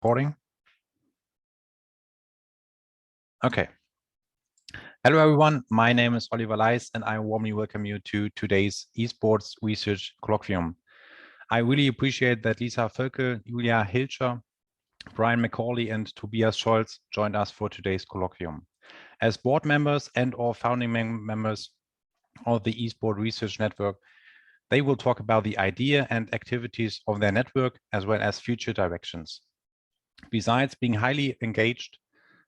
recording? Okay. Hello, everyone. My name is Oliver Leis, and I warmly welcome you to today's Esports Research Colloquium. I really appreciate that Lisa Völkel, Julia Hiltscher, Brian McCauley, and Tobias Scholz joined us for today's colloquium. As board members and/or founding members of the Esports Research Network, they will talk about the idea and activities of their network, as well as future directions. Besides being highly engaged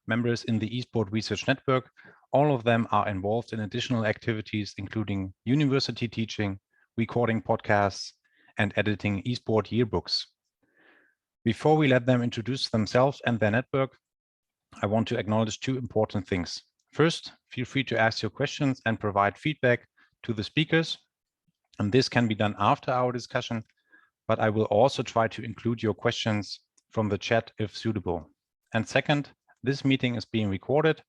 members in the Esports Research Network, all of them are involved in additional activities, including university teaching, recording podcasts, and editing esports yearbooks. Before we let them introduce themselves and their network, I want to acknowledge two important things. First, feel free to ask your questions and provide feedback to the speakers. And this can be done after our discussion, but I will also try to include your questions from the chat if suitable. And second, this meeting is being recorded.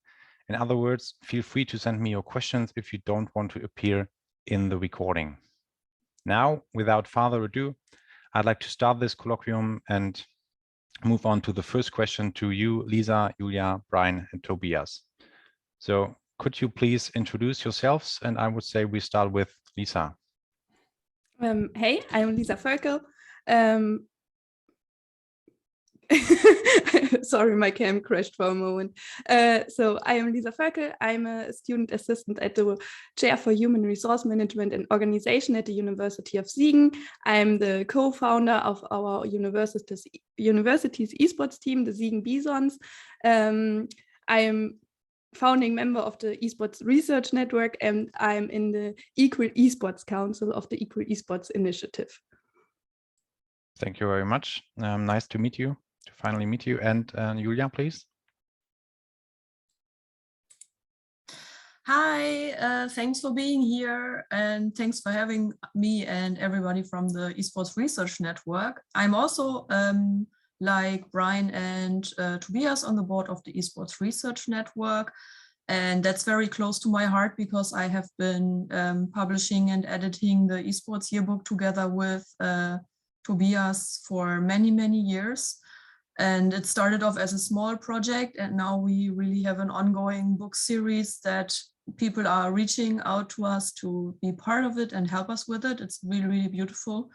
In other words, feel free to send me your questions if you don't want to appear in the recording. Now, without further ado, I'd like to start this colloquium and move on to the first question to you, Lisa, Julia, Brian, and Tobias. So could you please introduce yourselves? And I would say we start with Lisa. Hey, I'm Lisa Völkel. Sorry, my cam crashed for a moment. So I am Lisa Völkel. I'm a student assistant at the Chair for Human Resource Management and Organization at the University of Siegen. I'm the co-founder of our university's esports team, the Siegen Bisons. I'm founding member of the Esports Research Network, and I'm in the Equal Esports Council of the Equal Esports Initiative. Thank you very much. Nice to meet you, to finally meet you. And Julia, please. Hi, thanks for being here, and thanks for having me and everybody from the Esports Research Network. I'm also like Brian and Tobias on the board of the Esports Research Network. And that's very close to my heart because I have been publishing and editing the esports yearbook together with Tobias for many, many years. And it started off as a small project, and now we really have an ongoing book series that people are reaching out to us to be part of it and help us with it. It's really, really beautiful.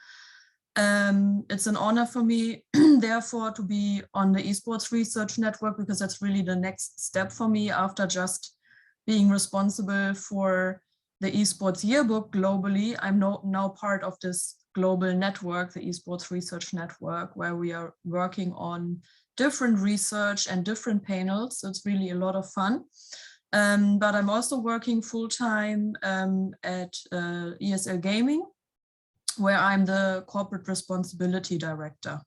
It's an honor for me, therefore, to be on the Esports Research Network, because that's really the next step for me after just being responsible for the esports yearbook globally. I'm now part of this global network, the Esports Research Network, where we are working on different research and different panels. So it's really a lot of fun. But I'm also working full-time at ESL Gaming, where I'm the corporate responsibility director.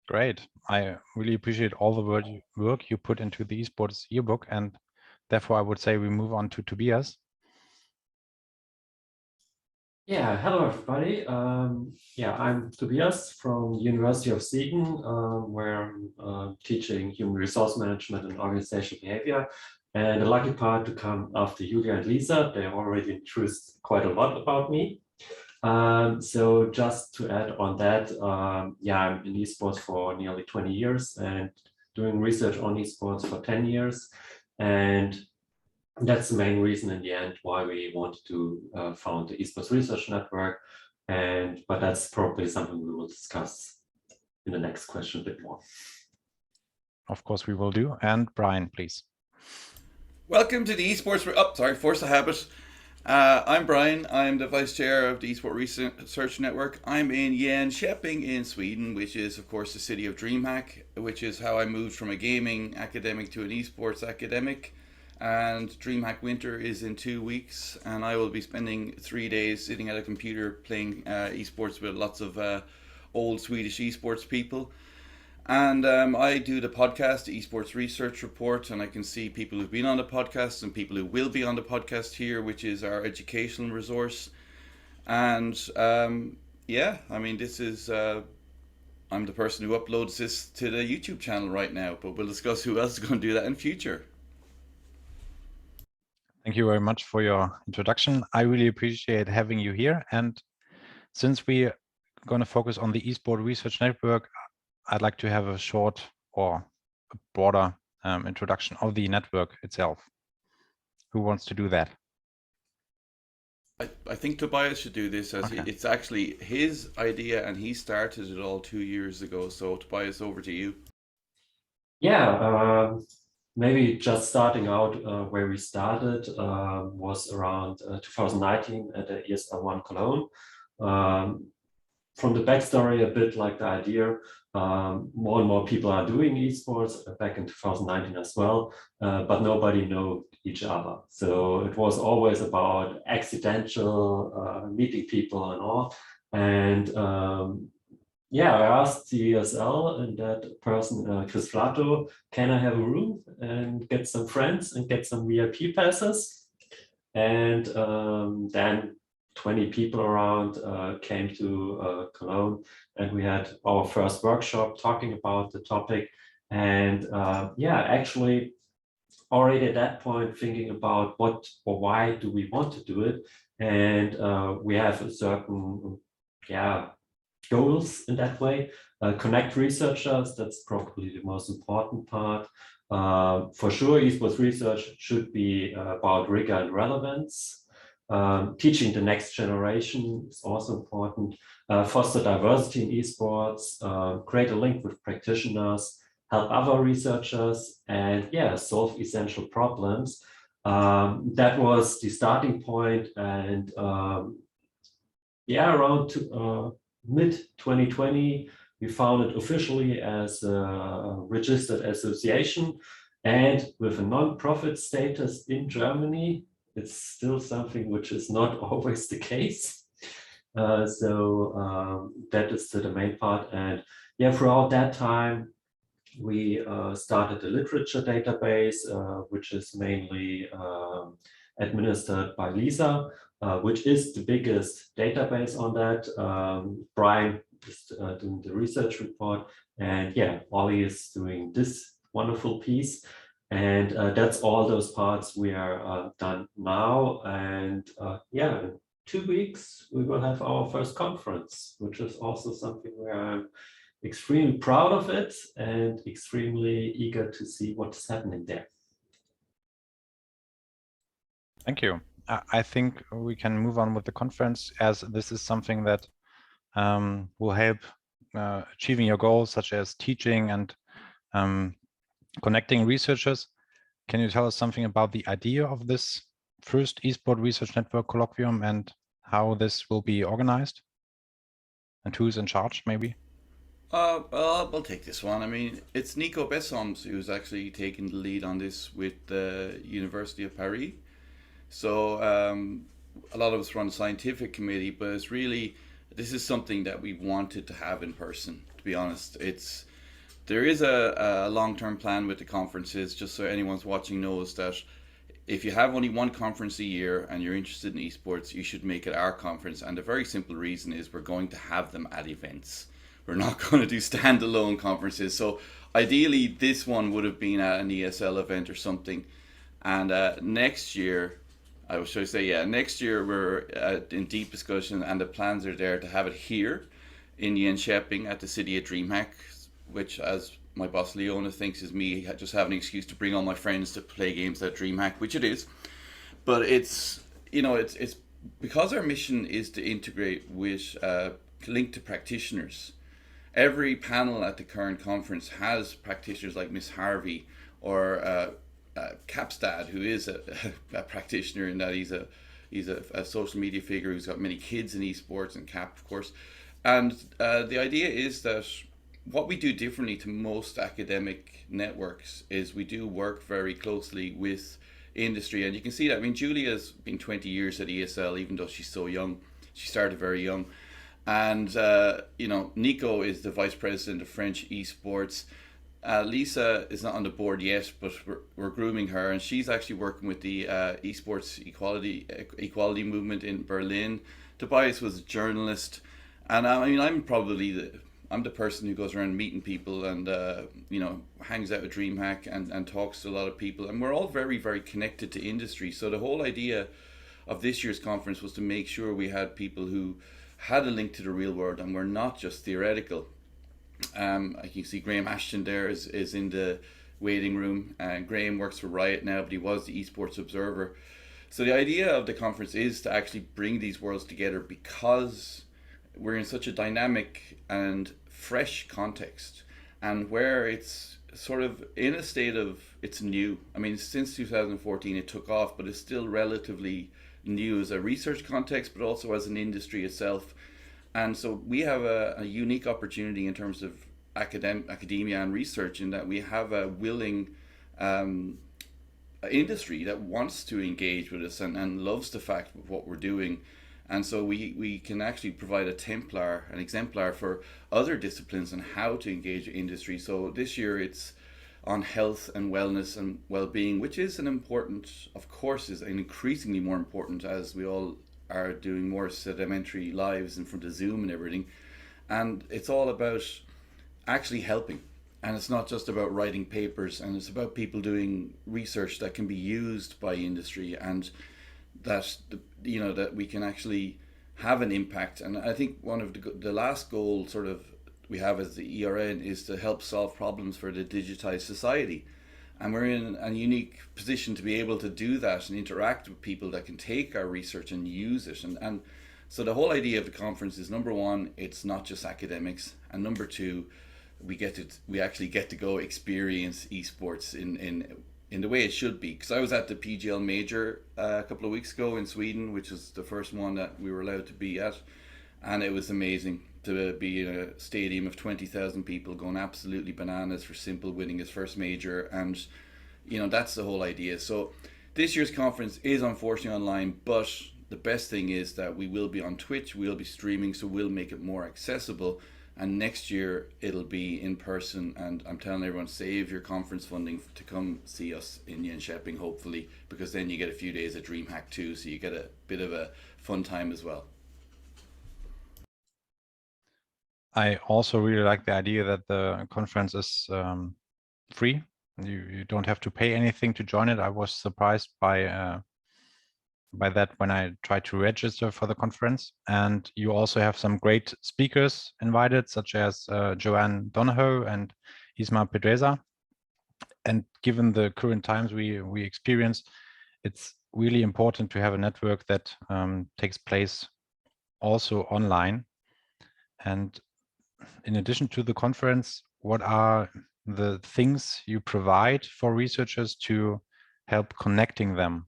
Great. I really appreciate all the work you put into the esports yearbook, and therefore I would say we move on to Tobias. Yeah, hello everybody. I'm Tobias from the University of Siegen, where I'm teaching human resource management and organizational behavior. And the lucky part to come after Julia and Lisa. They already introduced quite a lot about me. So just to add on that, I'm in esports for nearly 20 years and doing research on esports for 10 years. And that's the main reason in the end why we wanted to found the Esports Research Network. But that's probably something we will discuss in the next question a bit more. Of course we will do. And Brian, please. Welcome to the Esports, force of habit. I'm Brian. I'm the vice chair of the Esports Research Network. I'm in Jönköping in Sweden, which is of course the city of DreamHack, which is how I moved from a gaming academic to an esports academic. And DreamHack Winter is in 2 weeks, and I will be spending 3 days sitting at a computer playing esports with lots of old Swedish esports people. And I do the podcast, the Esports Research Report, and I can see people who've been on the podcast and people who will be on the podcast here, which is our educational resource. And this is, I'm the person who uploads this to the YouTube channel right now, but we'll discuss who else is going to do that in future. Thank you very much for your introduction. I really appreciate having you here. And since we're going to focus on the Esports Research Network, I'd like to have a short or a broader introduction of the network itself. Who wants to do that? I think Tobias should do this, as Okay. it's actually his idea and he started it all 2 years ago. So Tobias, over to you. Yeah, maybe just starting out where we started was around 2019 at the ESL1 Cologne. From the backstory, a bit like the idea, more and more people are doing esports back in 2019 as well, but nobody knew each other. So it was always about accidental meeting people and all. And yeah, I asked the ESL and that person, Chris Flato, can I have a room and get some friends and get some VIP passes? And then 20 people around came to Cologne, and we had our first workshop talking about the topic. And yeah, actually already at that point thinking about what or why do we want to do it. And we have a certain, goals in that way. Connect researchers, that's probably the most important part. For sure, esports research should be about rigor and relevance. Teaching the next generation is also important. Foster diversity in esports, create a link with practitioners, help other researchers, and solve essential problems. That was the starting point, and around mid-2020, we founded officially as a registered association, and with a non-profit status in Germany. It's still something which is not always the case. So that is the main part. And throughout that time, we started a literature database, which is mainly administered by Lisa, which is the biggest database on that. Brian is doing the research report, and Ollie is doing this wonderful piece. And that's all those parts we are done now. And in 2 weeks, we will have our first conference, which is also something where I'm extremely proud of it and extremely eager to see what is happening there. Thank you. I think we can move on with the conference, as this is something that will help achieving your goals, such as teaching and connecting researchers. Can you tell us something about the idea of this first Esports Research Network Colloquium and how this will be organized? And who's in charge, maybe? Well, I'll take this one. I mean, it's Nico Bessoms who's actually taking the lead on this with the University of Paris. So a lot of us run the scientific committee, but it's really, this is something that we wanted to have in person, to be honest. There is a long-term plan with the conferences, just so anyone's watching knows that if you have only one conference a year and you're interested in esports, you should make it our conference. And the very simple reason is we're going to have them at events. We're not going to do standalone conferences. So ideally, this one would have been at an ESL event or something. And next year, next year we're in deep discussion, and the plans are there to have it here in Jönköping at the City of DreamHack, which, as my boss Leona thinks, is me just having an excuse to bring all my friends to play games at DreamHack, which it is. But it's because our mission is to integrate with link to practitioners. Every panel at the current conference has practitioners like Miss Harvey or Capstad, who is a practitioner in that he's a social media figure who's got many kids in esports, and Cap, of course. And the idea is that what we do differently to most academic networks is we do work very closely with industry, and you can see that. I mean, Julia's been 20 years at ESL, even though she's so young. She started very young. And Nico is the vice president of French esports. Lisa is not on the board yet, but we're grooming her, and she's actually working with the esports equality movement in Berlin. Tobias was a journalist, and I mean, I'm the person who goes around meeting people and hangs out with DreamHack and talks to a lot of people, and we're all very, very connected to industry. So the whole idea of this year's conference was to make sure we had people who had a link to the real world and were not just theoretical. I can see Graham Ashton there is in the waiting room. Graham works for Riot now, but he was the Esports Observer. So the idea of the conference is to actually bring these worlds together because we're in such a dynamic and fresh context, and where it's sort of in a state of, it's new. I mean, since 2014 it took off, but it's still relatively new as a research context, but also as an industry itself. And so we have a unique opportunity in terms of academia and research, in that we have a willing industry that wants to engage with us and loves the fact of what we're doing. And so we can actually provide an exemplar for other disciplines on how to engage with industry. So this year it's on health and wellness and well-being, which is an important, of course, is an increasingly more important as we all are doing more sedimentary lives in front of Zoom and everything. And it's all about actually helping. And it's not just about writing papers, and it's about people doing research that can be used by industry, and that that we can actually have an impact. And I think one of the last goal sort of we have as the ERN is to help solve problems for the digitized society. And we're in a unique position to be able to do that and interact with people that can take our research and use it. And so the whole idea of the conference is, number one, it's not just academics, and number two, we actually get to go experience esports in the way it should be. Because I was at the PGL Major a couple of weeks ago in Sweden, which is the first one that we were allowed to be at, and it was amazing to be in a stadium of 20,000 people going absolutely bananas for Simple winning his first major. And that's the whole idea. So this year's conference is unfortunately online, but the best thing is that we will be on Twitch, we'll be streaming, so we'll make it more accessible. And next year it'll be in person, and I'm telling everyone, save your conference funding to come see us in Jönköping, hopefully, because then you get a few days of DreamHack too, so you get a bit of a fun time as well. I also really like the idea that the conference is free. You don't have to pay anything to join it. I was surprised by that when I tried to register for the conference. And you also have some great speakers invited, such as Joanne Donahoe and Isma Pedreza. And given the current times we experience, it's really important to have a network that takes place also online. And in addition to the conference, what are the things you provide for researchers to help connecting them?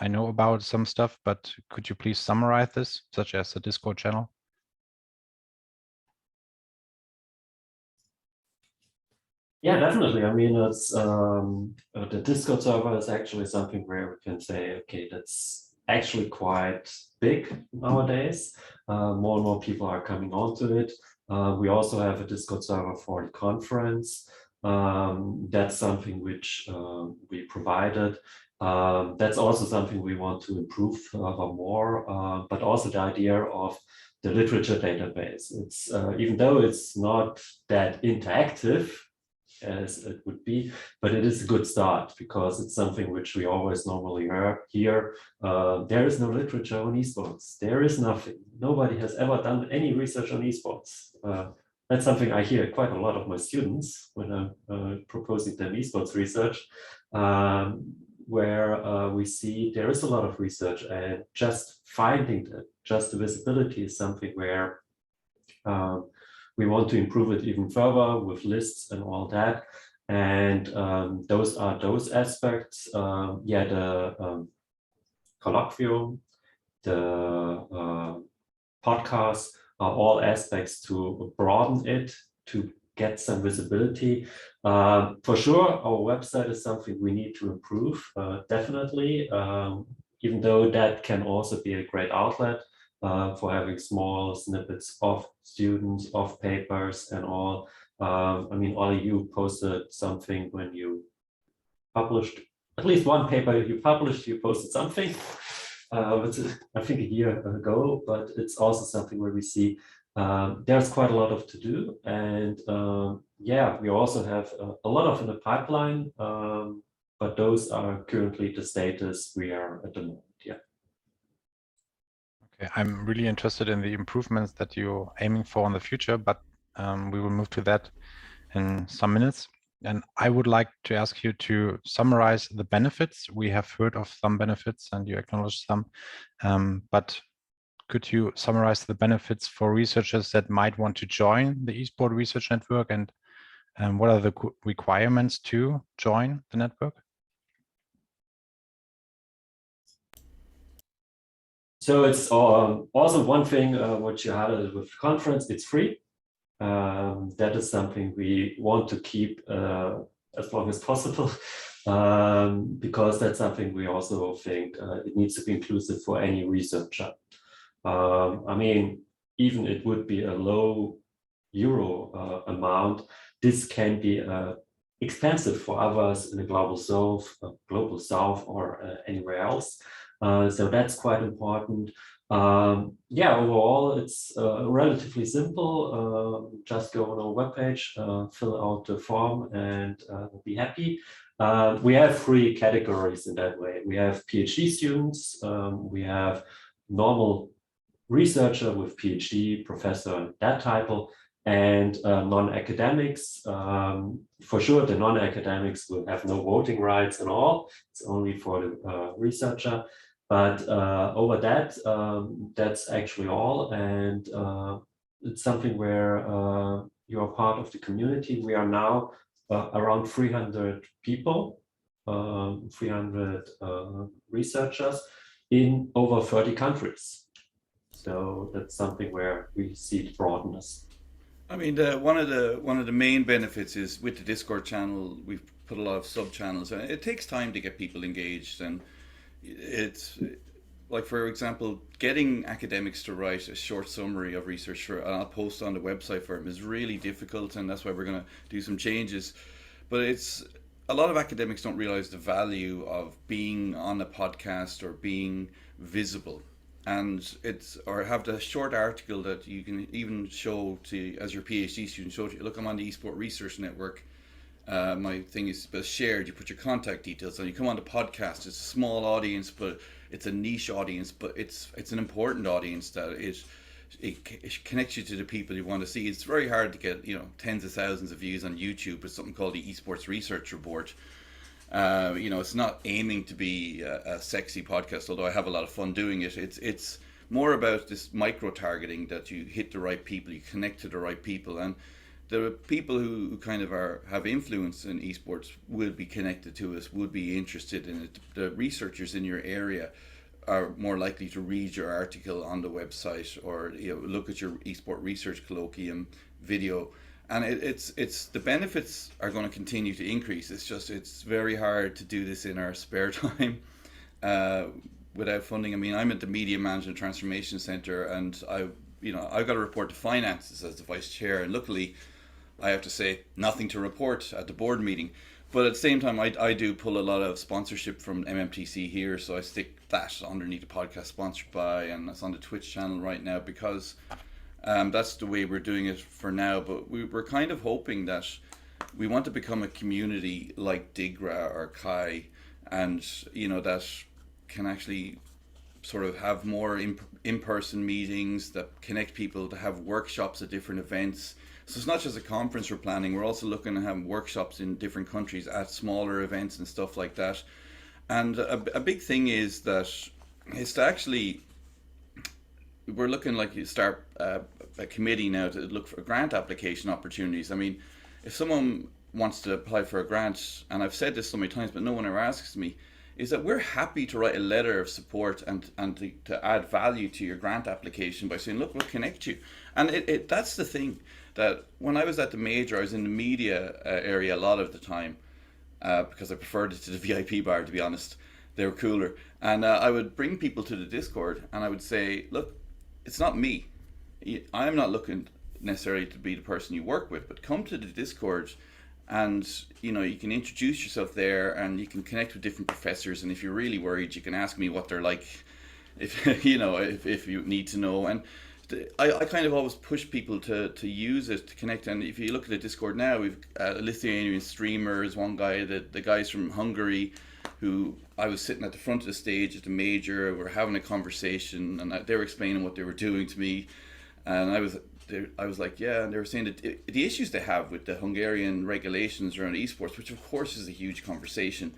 I know about some stuff, but could you please summarize this, such as the Discord channel? Yeah, definitely. I mean, it's the Discord server is actually something where we can say, okay, that's actually quite big nowadays. More and more people are coming onto it. We also have a Discord server for the conference. That's something which we provided. That's also something we want to improve more, but also the idea of the literature database. It's even though it's not that interactive as it would be, but it is a good start, because it's something which we always normally hear. There is no literature on esports. There is nothing. Nobody has ever done any research on esports. That's something I hear quite a lot of my students when I'm proposing them esports research, where we see there is a lot of research, and just finding that, just the visibility is something where we want to improve it even further with lists and all that. And those are those aspects. The colloquium, the podcast are all aspects to broaden it, to get some visibility. For sure, our website is something we need to improve, definitely, even though that can also be a great outlet for having small snippets of students, of papers and all. I mean, Ollie, you posted something when you published, at least one paper you published, you posted something, I think a year ago, but it's also something where we see there's quite a lot of to do. And we also have a lot of in the pipeline, but those are currently the status we are at the moment. Yeah. Okay, I'm really interested in the improvements that you're aiming for in the future, but We will move to that in some minutes. And I would like to ask you to summarize the benefits. We have heard of some benefits and you acknowledge some, but could you summarize the benefits for researchers that might want to join the Esports Research Network, and what are the requirements to join the network? So it's also one thing what you highlighted with the conference, it's free. That is something we want to keep as long as possible, because that's something we also think it needs to be inclusive for any researcher. I mean, even it would be a low euro amount, this can be expensive for others in the global south or anywhere else. So that's quite important. Yeah, overall, it's relatively simple. Just go on our webpage, fill out the form, and be happy. We have 3 categories in that way. We have PhD students, we have normal researcher with PhD, professor, and that title, and non-academics. For sure, the non-academics will have no voting rights at all. It's only for the researcher. But over that, that's actually all. And it's something where you're part of the community. We are now around 300 people, 300 researchers in over 30 countries. So that's something where we see the broadness. I mean, one of the main benefits is with the Discord channel, we've put a lot of sub-channels, and it takes time to get people engaged. And it's like, for example, getting academics to write a short summary of research and I'll post on the website for them is really difficult, and that's why we're going to do some changes. But it's a lot of academics don't realize the value of being on a podcast or being visible. And or have the short article that you can even show to as your PhD student. Show to, look, I'm on the Esports Research Network. My thing is shared. You put your contact details on. You come on the podcast. It's a small audience, but it's a niche audience. But it's an important audience that it connects you to the people you want to see. It's very hard to get tens of thousands of views on YouTube with something called the Esports Research Report. It's not aiming to be a sexy podcast, although I have a lot of fun doing it. It's more about this micro targeting, that you hit the right people, you connect to the right people, and the people who kind of have influence in esports would be connected to us, would be interested in it. The researchers in your area are more likely to read your article on the website, or look at your Esports Research Colloquium video. And it's the benefits are going to continue to increase. It's very hard to do this in our spare time without funding. I mean, I'm at the Media Management Transformation Center, and I've got to report to finances as the vice chair, and luckily I have to say nothing to report at the board meeting. But at the same time, I do pull a lot of sponsorship from MMTC here, so I stick that underneath the podcast sponsored by, and that's on the Twitch channel right now, because that's the way we're doing it for now. But we're kind of hoping that we want to become a community like Digra or Kai, and that can actually sort of have more in-person meetings that connect people, to have workshops at different events. So it's not just a conference we're planning, we're also looking to have workshops in different countries at smaller events and stuff like that. And a big thing is that it's to actually, we're looking like you start a committee now to look for grant application opportunities. I mean, if someone wants to apply for a grant, and I've said this so many times, but no one ever asks me, is that we're happy to write a letter of support and to add value to your grant application by saying, look, we'll connect you. And that's the thing, that when I was at the major, I was in the media area a lot of the time, because I preferred it to the VIP bar, to be honest. They were cooler. And I would bring people to the Discord, and I would say, look, it's not me. I'm not looking necessarily to be the person you work with, but come to the Discord, and you can introduce yourself there, and you can connect with different professors, and if you're really worried, you can ask me what they're like, if if you need to know. And I kind of always push people to use it to connect. And if you look at the Discord now, we've Lithuanian streamers, one guy, the guys from Hungary, who I was sitting at the front of the stage at the major, we're having a conversation, and they were explaining what they were doing to me, and I was I was like, yeah, and they were saying that the issues they have with the Hungarian regulations around esports, which of course is a huge conversation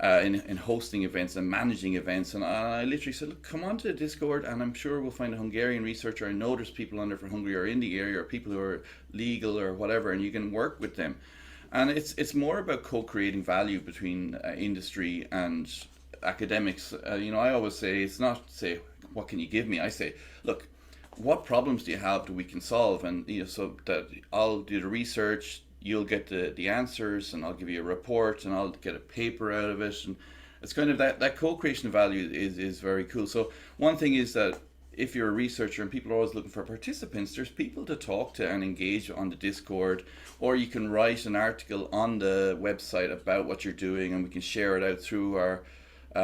in hosting events and managing events. And I literally said, look, come onto the Discord, and I'm sure we'll find a Hungarian researcher. I know there's people on there from Hungary or in the area, or people who are legal or whatever, and you can work with them. And it's more about co-creating value between industry and academics. You know, I always say, it's not say, what can you give me? I say, look, what problems do you have that we can solve? And you know, so that I'll do the research, you'll get the answers, and I'll give you a report, and I'll get a paper out of it. And it's kind of that co-creation of value is very cool. So one thing is that if you're a researcher and people are always looking for participants, there's people to talk to and engage on the Discord, or you can write an article on the website about what you're doing, and we can share it out through our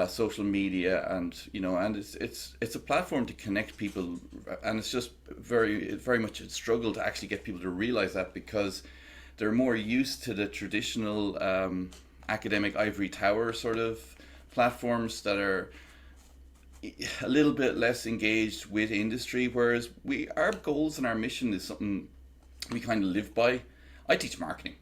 social media. And you know, and it's a platform to connect people, and it's just very much a struggle to actually get people to realize that, because they're more used to the traditional academic ivory tower sort of platforms that are a little bit less engaged with industry, whereas our goals and our mission is something we kind of live by. I teach marketing.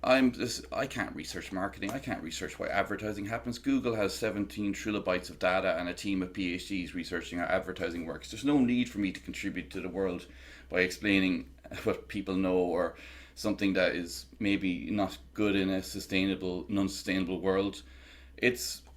I can't research marketing. I can't research why advertising happens. Google has 17 trillibytes of data and a team of PhDs researching how advertising works. There's no need for me to contribute to the world by explaining what people know, or something that is maybe not good in a non-sustainable world.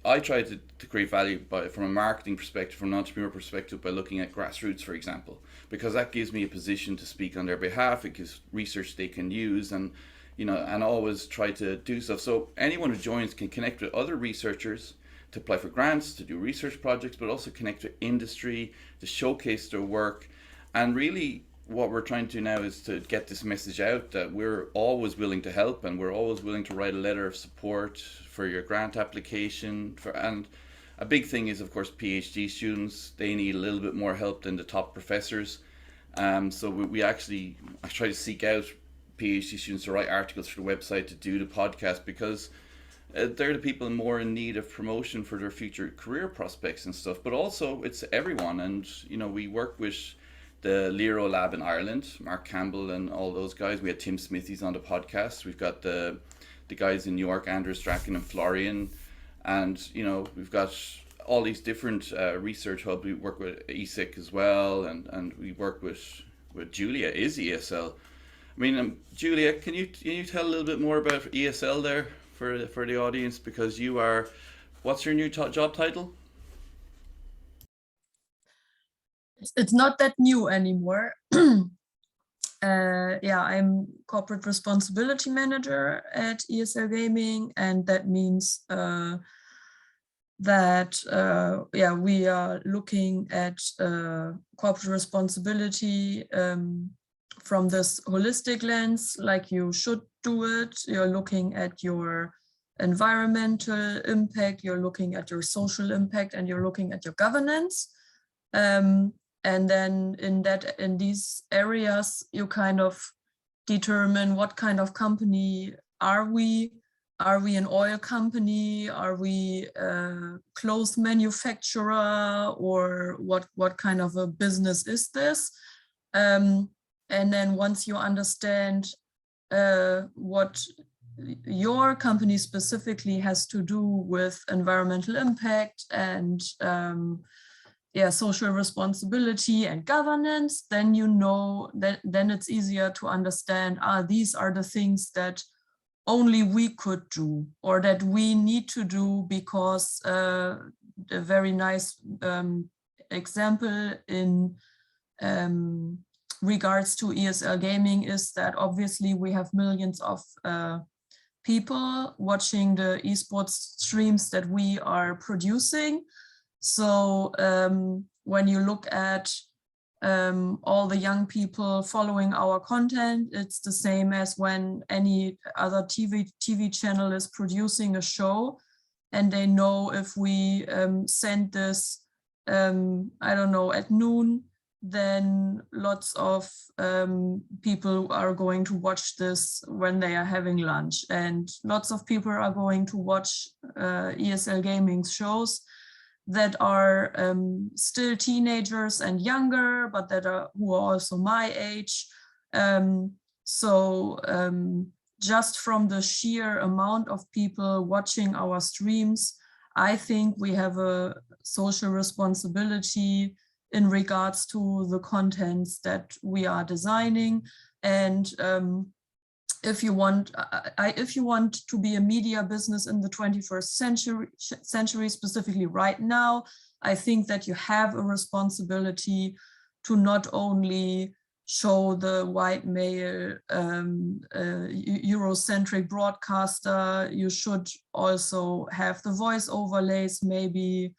I try to create value from a marketing perspective, from an entrepreneur perspective, by looking at grassroots, for example, because that gives me a position to speak on their behalf. It gives research they can use, and you know, and always try to do stuff. So anyone who joins can connect with other researchers to apply for grants, to do research projects, but also connect with industry, to showcase their work. And really what we're trying to do now is to get this message out that we're always willing to help, and we're always willing to write a letter of support for your grant application. And a big thing is, of course, PhD students. They need a little bit more help than the top professors. So I try to seek out PhD students to write articles for the website, to do the podcast, because they're the people more in need of promotion for their future career prospects and stuff. But also it's everyone. And you know, we work with the Lero Lab in Ireland, Mark Campbell and all those guys. We had Tim Smithies on the podcast. We've got the guys in New York, Andrew Strachan and Florian. And you know, we've got all these different research hubs. We work with ESIC as well, and we work with Julia is ESL. I mean, Julia, can you tell a little bit more about ESL there for the audience, because you are, what's your new job title? It's not that new anymore. I'm corporate responsibility manager at ESL Gaming, and that means that we are looking at corporate responsibility from this holistic lens, like you should do it. You're looking at your environmental impact, you're looking at your social impact, and you're looking at your governance. And then in these areas, you kind of determine what kind of company are we. Are we an oil company? Are we a clothes manufacturer? Or what kind of a business is this? And then once you understand what your company specifically has to do with environmental impact and social responsibility and governance, then you know that then it's easier to understand, these are the things that only we could do, or that we need to do, because a very nice example in regards to ESL Gaming is that obviously we have millions of people watching the esports streams that we are producing. So when you look at all the young people following our content, it's the same as when any other TV channel is producing a show, and they know if we send this, at noon, then lots of people are going to watch this when they are having lunch, and lots of people are going to watch ESL Gaming shows. that are still teenagers and younger, but who are also my age. Just from the sheer amount of people watching our streams, I think we have a social responsibility in regards to the contents that we are designing. And if you want to be a media business in the 21st century, specifically right now, I think that you have a responsibility to not only show the white male Eurocentric broadcaster, you should also have the voice overlays maybe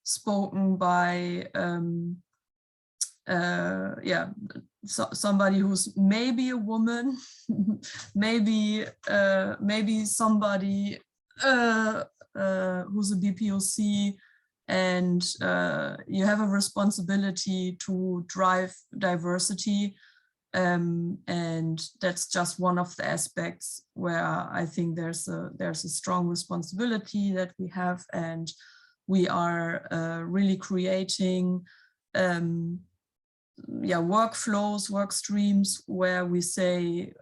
spoken by somebody who's maybe a woman, maybe somebody who's a BPOC, and you have a responsibility to drive diversity, and that's just one of the aspects where I think there's a strong responsibility that we have, and we are really creating workflows, work streams where we say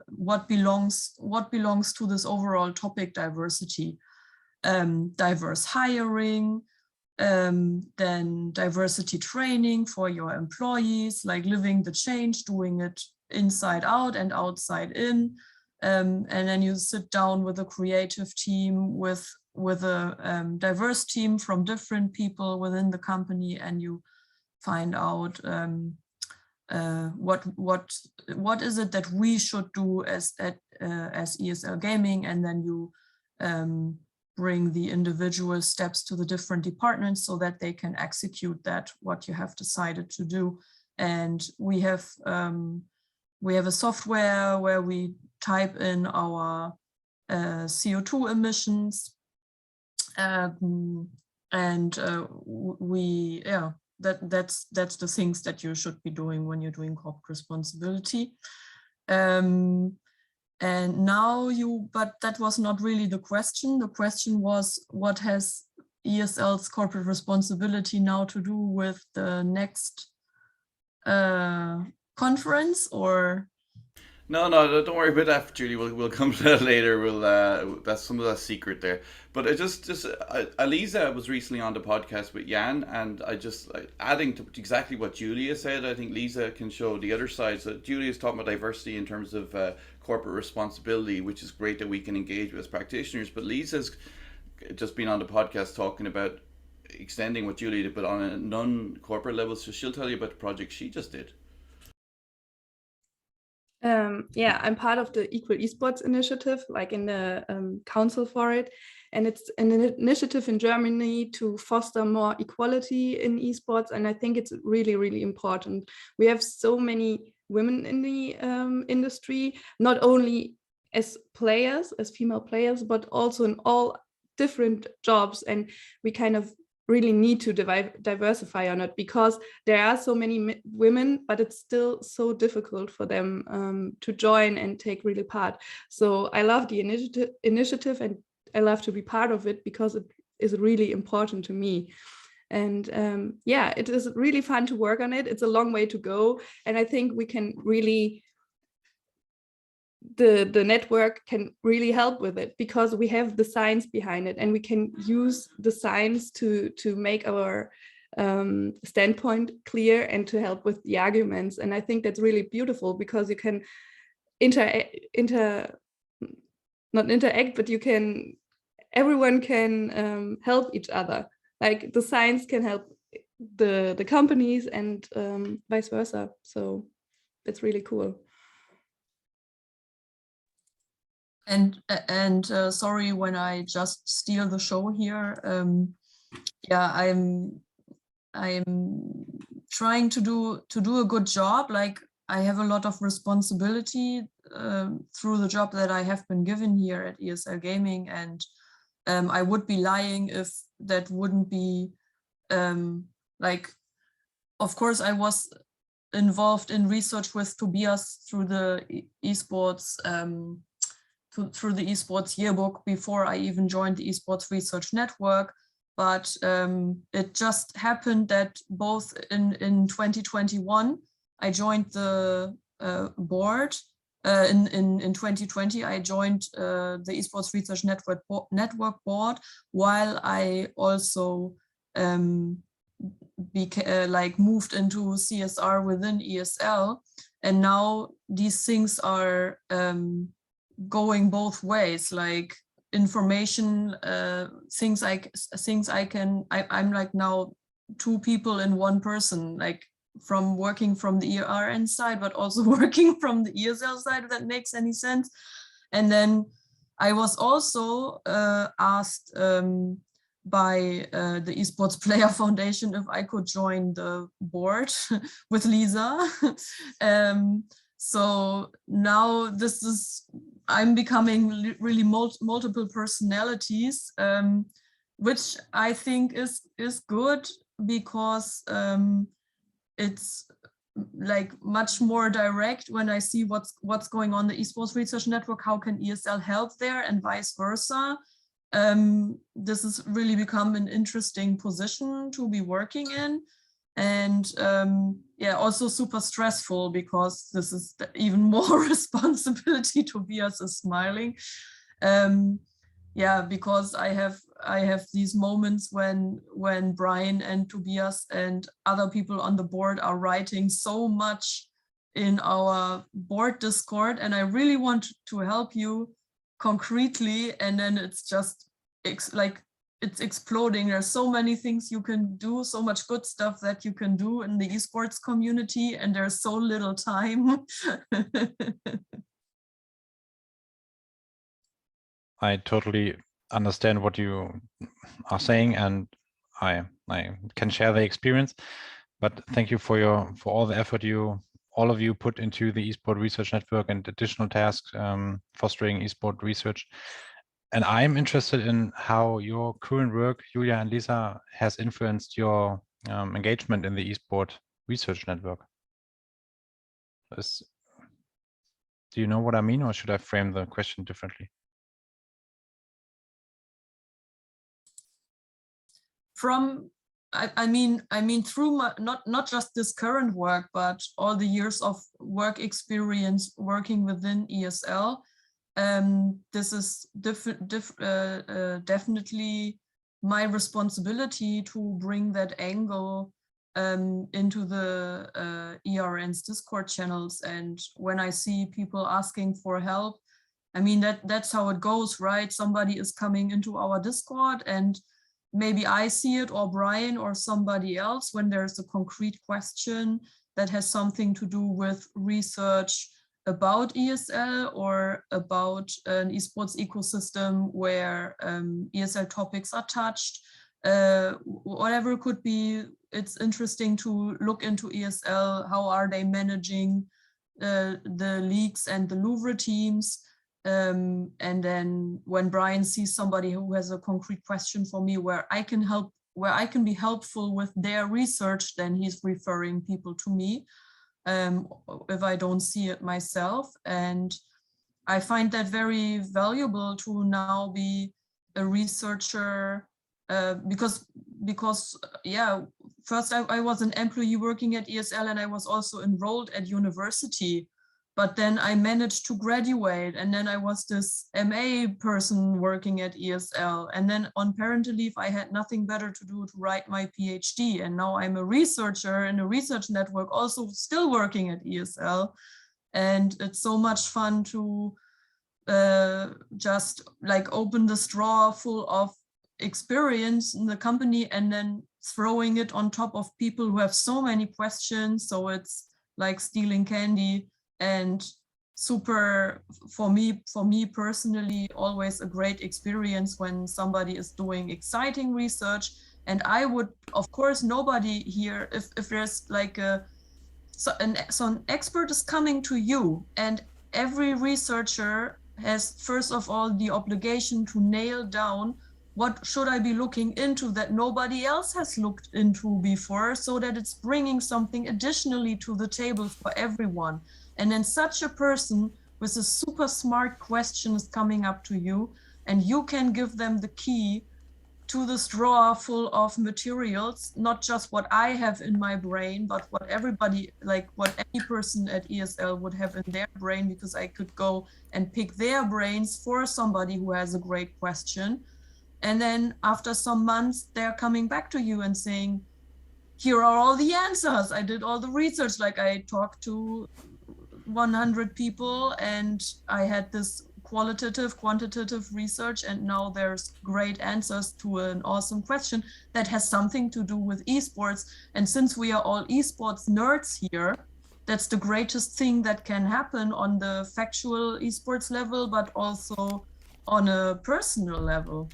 what belongs to this overall topic diversity. Diverse hiring, then diversity training for your employees, like living the change, doing it inside out and outside in. And then you sit down with a creative team, with a diverse team from different people within the company, and you find out what is it that we should do as ESL Gaming, and then you bring the individual steps to the different departments so that they can execute what you have decided to do. And we have a software where we type in our CO2 emissions, that's the things that you should be doing when you're doing corporate responsibility. And now but that was not really the question. The question was, what has ESL's corporate responsibility now to do with the next conference, or? No, don't worry about that, Julie. We'll come to that later. That's some of that secret there. But Aliza was recently on the podcast with Jan, and adding to exactly what Julia said, I think Lisa can show the other side. So Julia's talking about diversity in terms of corporate responsibility, which is great that we can engage with as practitioners. But Lisa's just been on the podcast talking about extending what Julia did, but on a non-corporate level. So she'll tell you about the project she just did. I'm part of the Equal Esports initiative, like in the council for it. And it's an initiative in Germany to foster more equality in esports. And I think it's really, really important. We have so many women in the industry, not only as players, as female players, but also in all different jobs. And we kind of really need to diversify on it, because there are so many women, but it's still so difficult for them to join and take really part. So I love the initiative, and I love to be part of it because it is really important to me. And it is really fun to work on it. It's a long way to go, and I think we can really, the network can really help with it, because we have the science behind it, and we can use the science to make our standpoint clear and to help with the arguments. And I think that's really beautiful, because you can everyone can help each other. Like the science can help the companies, and vice versa. So it's really cool. And sorry when I just steal the show here. I'm trying to do a good job. Like, I have a lot of responsibility through the job that I have been given here at ESL Gaming, and I would be lying if that wouldn't be of course I was involved in research with Tobias through the esports through the Esports Yearbook before I even joined the Esports Research Network. but it just happened that both in 2021, I joined the board. In 2020, I joined the Esports Research Network board, while I also moved into CSR within ESL. And now these things are going both ways, like information, I'm like now two people in one person, like from working from the ERN side, but also working from the ESL side, if that makes any sense. And then I was also asked by the Esports Player Foundation if I could join the board with Lisa. So now I'm becoming really multiple personalities, which I think is good, because it's like much more direct when I see what's going on the Esports Research Network. How can ESL help there, and vice versa? This has really become an interesting position to be working in, and also super stressful, because this is even more responsibility. Tobias is smiling. Because I have these moments when Brian and Tobias and other people on the board are writing so much in our board Discord, and I really want to help you concretely, and then it's just it's exploding. There's so many things you can do, so much good stuff that you can do in the esports community, and there's so little time. I totally understand what you are saying, and I can share the experience. But thank you for all the effort all of you put into the Esports Research Network and additional tasks fostering esport research. And I'm interested in how your current work, Julia and Lisa, has influenced your engagement in the Esports Research Network. Do you know what I mean, or should I frame the question differently? I mean through not just this current work, but all the years of work experience working within ESL. This is definitely my responsibility to bring that angle into the ERN's Discord channels. And when I see people asking for help, I mean, that's how it goes, right? Somebody is coming into our Discord, and maybe I see it, or Brian, or somebody else, when there's a concrete question that has something to do with research about ESL or about an esports ecosystem where ESL topics are touched, whatever it could be. It's interesting to look into ESL. How are they managing the leagues and the Louvre teams? And then when Brian sees somebody who has a concrete question for me where I can help, where I can be helpful with their research, then he's referring people to me if I don't see it myself. And I find that very valuable to now be a researcher because yeah, first I was an employee working at ESL, and I was also enrolled at university. But then I managed to graduate, and then I was this MA person working at ESL. And then on parental leave, I had nothing better to do to write my PhD. And now I'm a researcher in a research network, also still working at ESL. And it's so much fun to just like open the straw full of experience in the company and then throwing it on top of people who have so many questions. So it's like stealing candy. And super, for me personally, always a great experience when somebody is doing exciting research. And I would, of course, nobody here, if there's like so an expert is coming to you, and every researcher has, first of all, the obligation to nail down what should I be looking into that nobody else has looked into before, so that it's bringing something additionally to the table for everyone. And then such a person with a super smart question is coming up to you, and you can give them the key to this drawer full of materials, not just what I have in my brain, but what everybody, like what any person at ESL would have in their brain, because I could go and pick their brains for somebody who has a great question. And then after some months, they're coming back to you and saying, here are all the answers. I did all the research, like I talked to 100 people and I had this qualitative, quantitative research, and now there's great answers to an awesome question that has something to do with esports. And since we are all esports nerds here, that's the greatest thing that can happen on the factual esports level, but also on a personal level.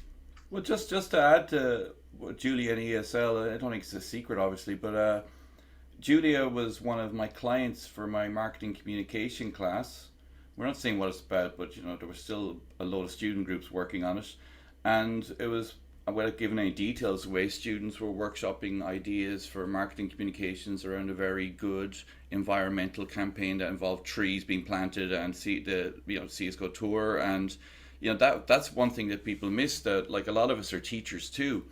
Well, just to add to what Julia and ESL, I don't think it's a secret, obviously, but Julia was one of my clients for my marketing communication class. We're not saying what it's about, but you know, there was still a lot of student groups working on it, and it was, without giving any details away, students were workshopping ideas for marketing communications around a very good environmental campaign that involved trees being planted and CS:GO Tour, and you know, that's one thing that people miss, that like a lot of us are teachers too,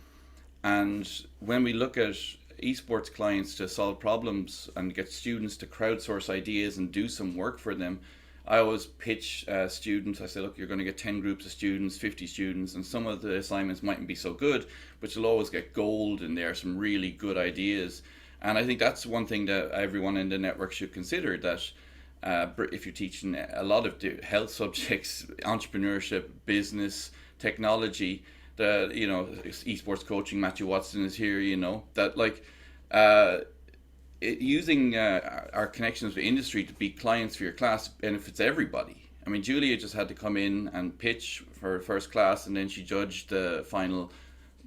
and when we look at esports clients to solve problems and get students to crowdsource ideas and do some work for them, I always pitch students. I say, look, you're going to get 10 groups of students, 50 students, and some of the assignments mightn't be so good, but you'll always get gold in there, some really good ideas. And I think that's one thing that everyone in the network should consider, that if you're teaching a lot of health subjects, entrepreneurship, business, technology, that, you know, esports coaching, Matthew Watson is here, you know, that like, using our connections with industry to be clients for your class benefits everybody. I mean, Julia just had to come in and pitch for her first class, and then she judged the final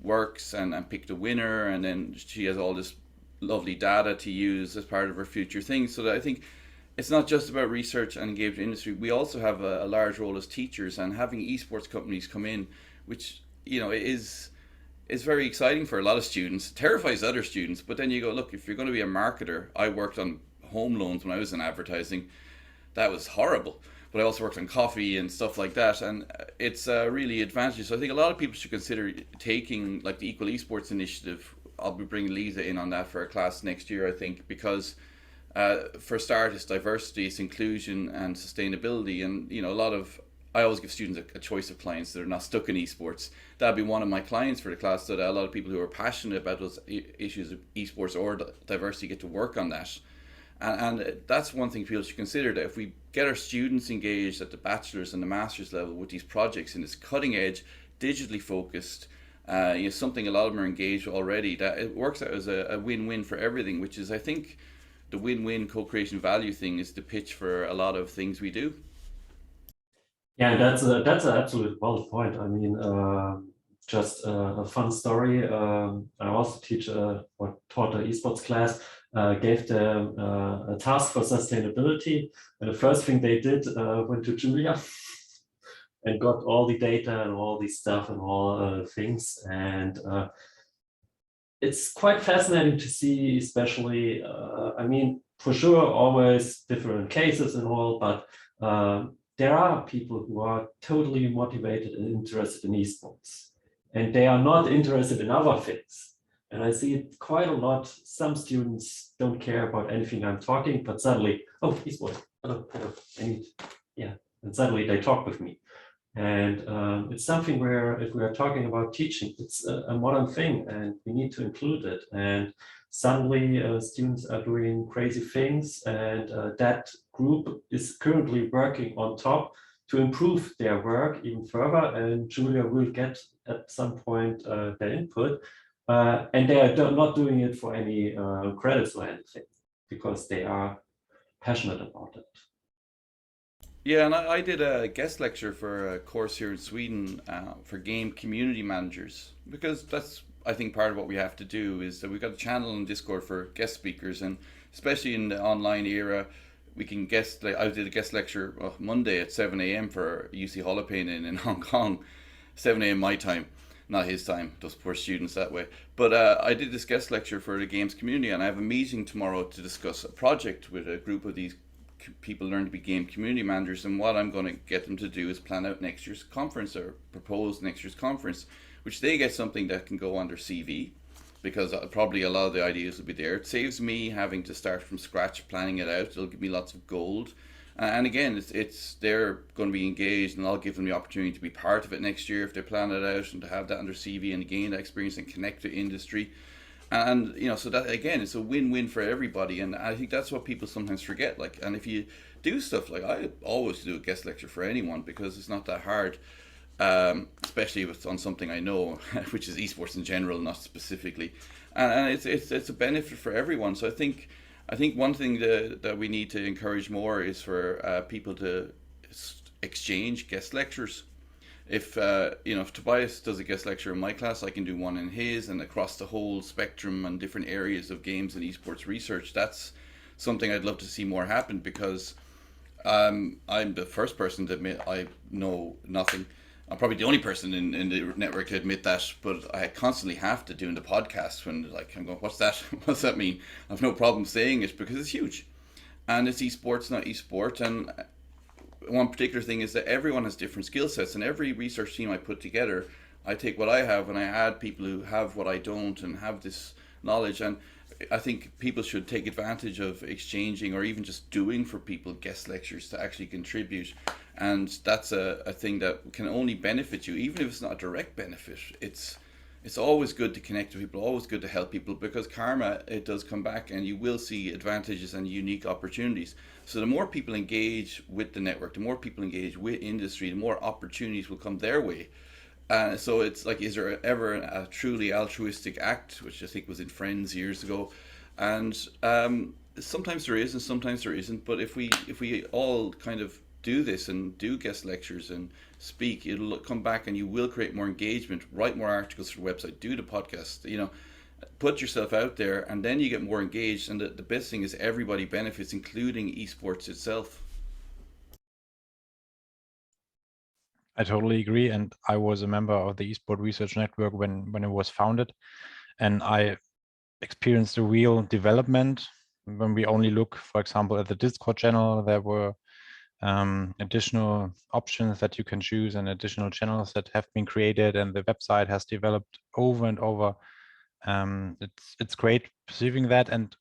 works and picked a winner, and then she has all this lovely data to use as part of her future things. So that I think it's not just about research and engaged industry. We also have a large role as teachers, and having esports companies come in, which, you know, is very exciting for a lot of students, terrifies other students. But then you go, look, if you're going to be a marketer, I worked on home loans when I was in advertising. That was horrible. But I also worked on coffee and stuff like that, and it's really advantageous. So I think a lot of people should consider taking like the Equal Esports initiative. I'll be bringing Lisa in on that for a class next year, I think, because for a start, it's diversity, it's inclusion and sustainability. And you know, I always give students a choice of clients that are not stuck in esports. That'd be one of my clients for the class, so that a lot of people who are passionate about those issues of esports or diversity get to work on that. And that's one thing people should consider, that if we get our students engaged at the bachelor's and the master's level with these projects in this cutting edge, digitally focused, you know, something a lot of them are engaged with already, that it works out as a win-win for everything, which is, I think, the win-win co-creation value thing is the pitch for a lot of things we do. Yeah, that's an absolute valid point. I mean, just a fun story. I also taught an esports class, gave them a task for sustainability. And the first thing they did, went to Julia and got all the data and all the stuff and all things. And it's quite fascinating to see, especially, I mean, for sure, always different cases and all, but there are people who are totally motivated and interested in esports, and they are not interested in other things. And I see it quite a lot. Some students don't care about anything I'm talking, but suddenly, oh, esports, hello, and suddenly they talk with me. And it's something where, if we are talking about teaching, it's a modern thing, and we need to include it. And suddenly students are doing crazy things, and that group is currently working on top to improve their work even further. And Julia will get at some point their input. And they are not doing it for any credits or anything, because they are passionate about it. Yeah, and I did a guest lecture for a course here in Sweden for game community managers, because that's, I think, part of what we have to do is that we've got a channel on Discord for guest speakers, and especially in the online era, we can guest. I did a guest lecture Monday at 7 a.m. for UC Holopainen in Hong Kong, 7 a.m. my time, not his time, those poor students that way. But I did this guest lecture for the games community, and I have a meeting tomorrow to discuss a project with a group of these people learn to be game community managers. And what I'm going to get them to do is plan out next year's conference, or propose next year's conference, which they get something that can go on their CV, because probably a lot of the ideas will be there. It saves me having to start from scratch planning it out. It'll give me lots of gold. And again, it's they're going to be engaged, and I'll give them the opportunity to be part of it next year if they plan it out, and to have that on their CV and gain that experience and connect to industry. And so that, again, it's a win-win for everybody. And I think that's what people sometimes forget. Like, and if you do stuff like, I always do a guest lecture for anyone, because it's not that hard, especially if it's on something I know, which is esports in general, not specifically. And it's a benefit for everyone. So I think one thing that we need to encourage more is for people to exchange guest lectures. If Tobias does a guest lecture in my class, I can do one in his, and across the whole spectrum and different areas of games and esports research. That's something I'd love to see more happen, because I'm the first person to admit I know nothing. I'm probably the only person in the network to admit that, but I constantly have to doing the podcast when I'm going, what's that? What's that mean? I've no problem saying it because it's huge, and it's esports, not esport. And one particular thing is that everyone has different skill sets, and every research team I put together, I take what I have and I add people who have what I don't and have this knowledge. And I think people should take advantage of exchanging, or even just doing for people guest lectures to actually contribute. And that's a thing that can only benefit you, even if it's not a direct benefit. It's always good to connect with people, always good to help people, because karma, it does come back, and you will see advantages and unique opportunities. So the more people engage with the network, the more people engage with industry, the more opportunities will come their way. So it's like, is there ever a truly altruistic act, which I think was in Friends years ago? And sometimes there is, and sometimes there isn't. But if we all kind of do this and do guest lectures and speak, it'll come back, and you will create more engagement, write more articles for the website, do the podcast, put yourself out there, and then you get more engaged. And the best thing is everybody benefits, including esports itself. I totally agree. And I was a member of the Esports Research Network when it was founded, and I experienced a real development. When we only look, for example, at the Discord channel, there were additional options that you can choose, and additional channels that have been created, and the website has developed over and over. It's great perceiving that, and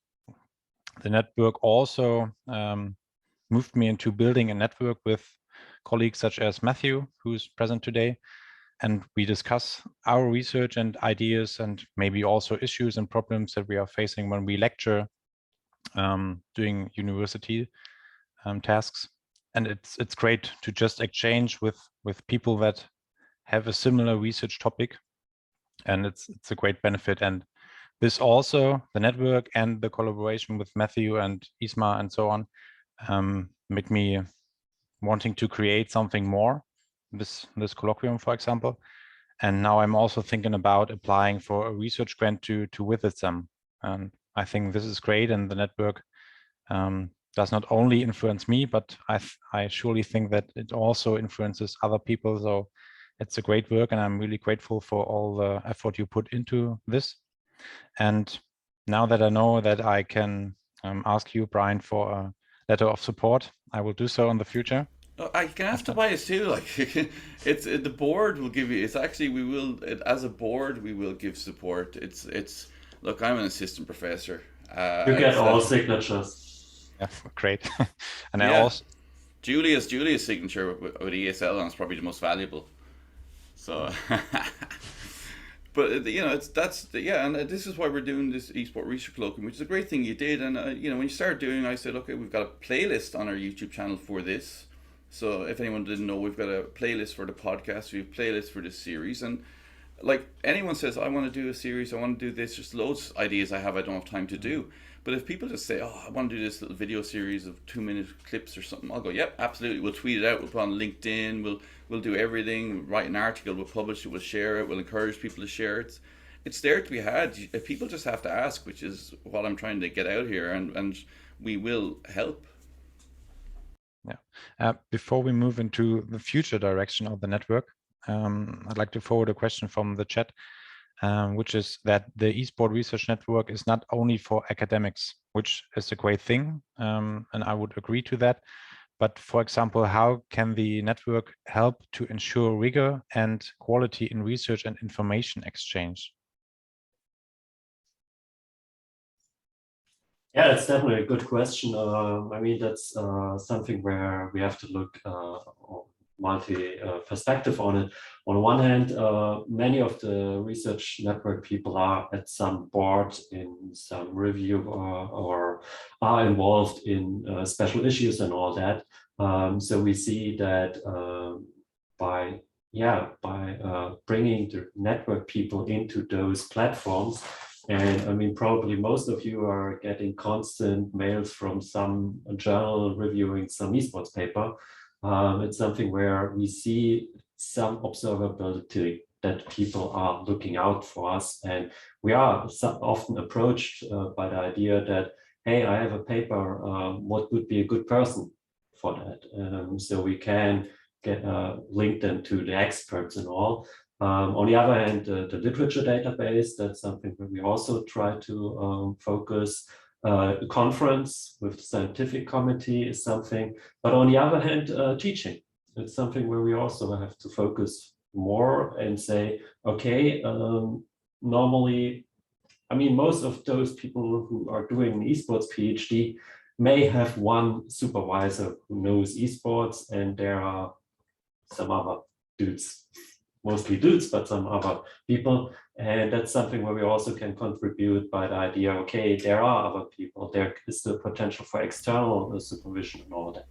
the network also moved me into building a network with colleagues such as Matthew, who's present today, and we discuss our research and ideas, and maybe also issues and problems that we are facing when we lecture doing university tasks. And it's great to just exchange with people that have a similar research topic, and it's a great benefit. And this also, the network and the collaboration with Matthew and Isma and so on, made me wanting to create something more, this colloquium, for example. And now I'm also thinking about applying for a research grant to visit them. And I think this is great, and the network does not only influence me, but I surely think that it also influences other people. So it's a great work, and I'm really grateful for all the effort you put into this. And now that I know that I can ask you, Brian, for a letter of support, I will do so in the future. I can ask Tobias too. Like, it's the board will give you. It's actually, we will, as a board, we will give support. It's look, I'm an assistant professor. You get all signatures. Yeah, great. And yeah. I also Julia's signature with ESL on is probably the most valuable. So, but and this is why we're doing this Esports Research Colloquium, which is a great thing you did. And when you started doing, I said, okay, we've got a playlist on our YouTube channel for this. So if anyone didn't know, we've got a playlist for the podcast. We have playlists for this series, and like anyone says, I want to do a series, I want to do this. Just loads of ideas I don't have time to do. But if people just say, oh, I want to do this little video series of 2-minute clips or something, I'll go, yep, absolutely. We'll tweet it out. We'll put it on LinkedIn. We'll do everything. We'll write an article. We'll publish it. We'll share it. We'll encourage people to share it. It's there to be had. If people just have to ask, which is what I'm trying to get out here, and we will help. Yeah. Before we move into the future direction of the network, I'd like to forward a question from the chat. Which is that the Esports Research Network is not only for academics, which is a great thing, and I would agree to that. but for example, how can the network help to ensure rigor and quality in research and information exchange? Yeah, that's definitely a good question. I mean, that's something where we have to look multi-perspective on it. On one hand, many of the research network people are at some board in some review or are involved in special issues and all that. So we see that by bringing the network people into those platforms, and I mean, probably most of you are getting constant mails from some journal reviewing some esports paper. It's something where we see some observability that people are looking out for us. And we are often approached by the idea that, hey, I have a paper, what would be a good person for that? So we can get link them to the experts and all. On the other hand, the literature database, that's something that we also try to focus. The conference with the scientific committee is something, but on the other hand, teaching, it's something where we also have to focus more and say, okay, normally, I mean, most of those people who are doing an esports PhD may have one supervisor who knows esports, and there are some other dudes, mostly dudes, but some other people. And that's something where we also can contribute by the idea, okay, there are other people, there is the potential for external supervision and all that.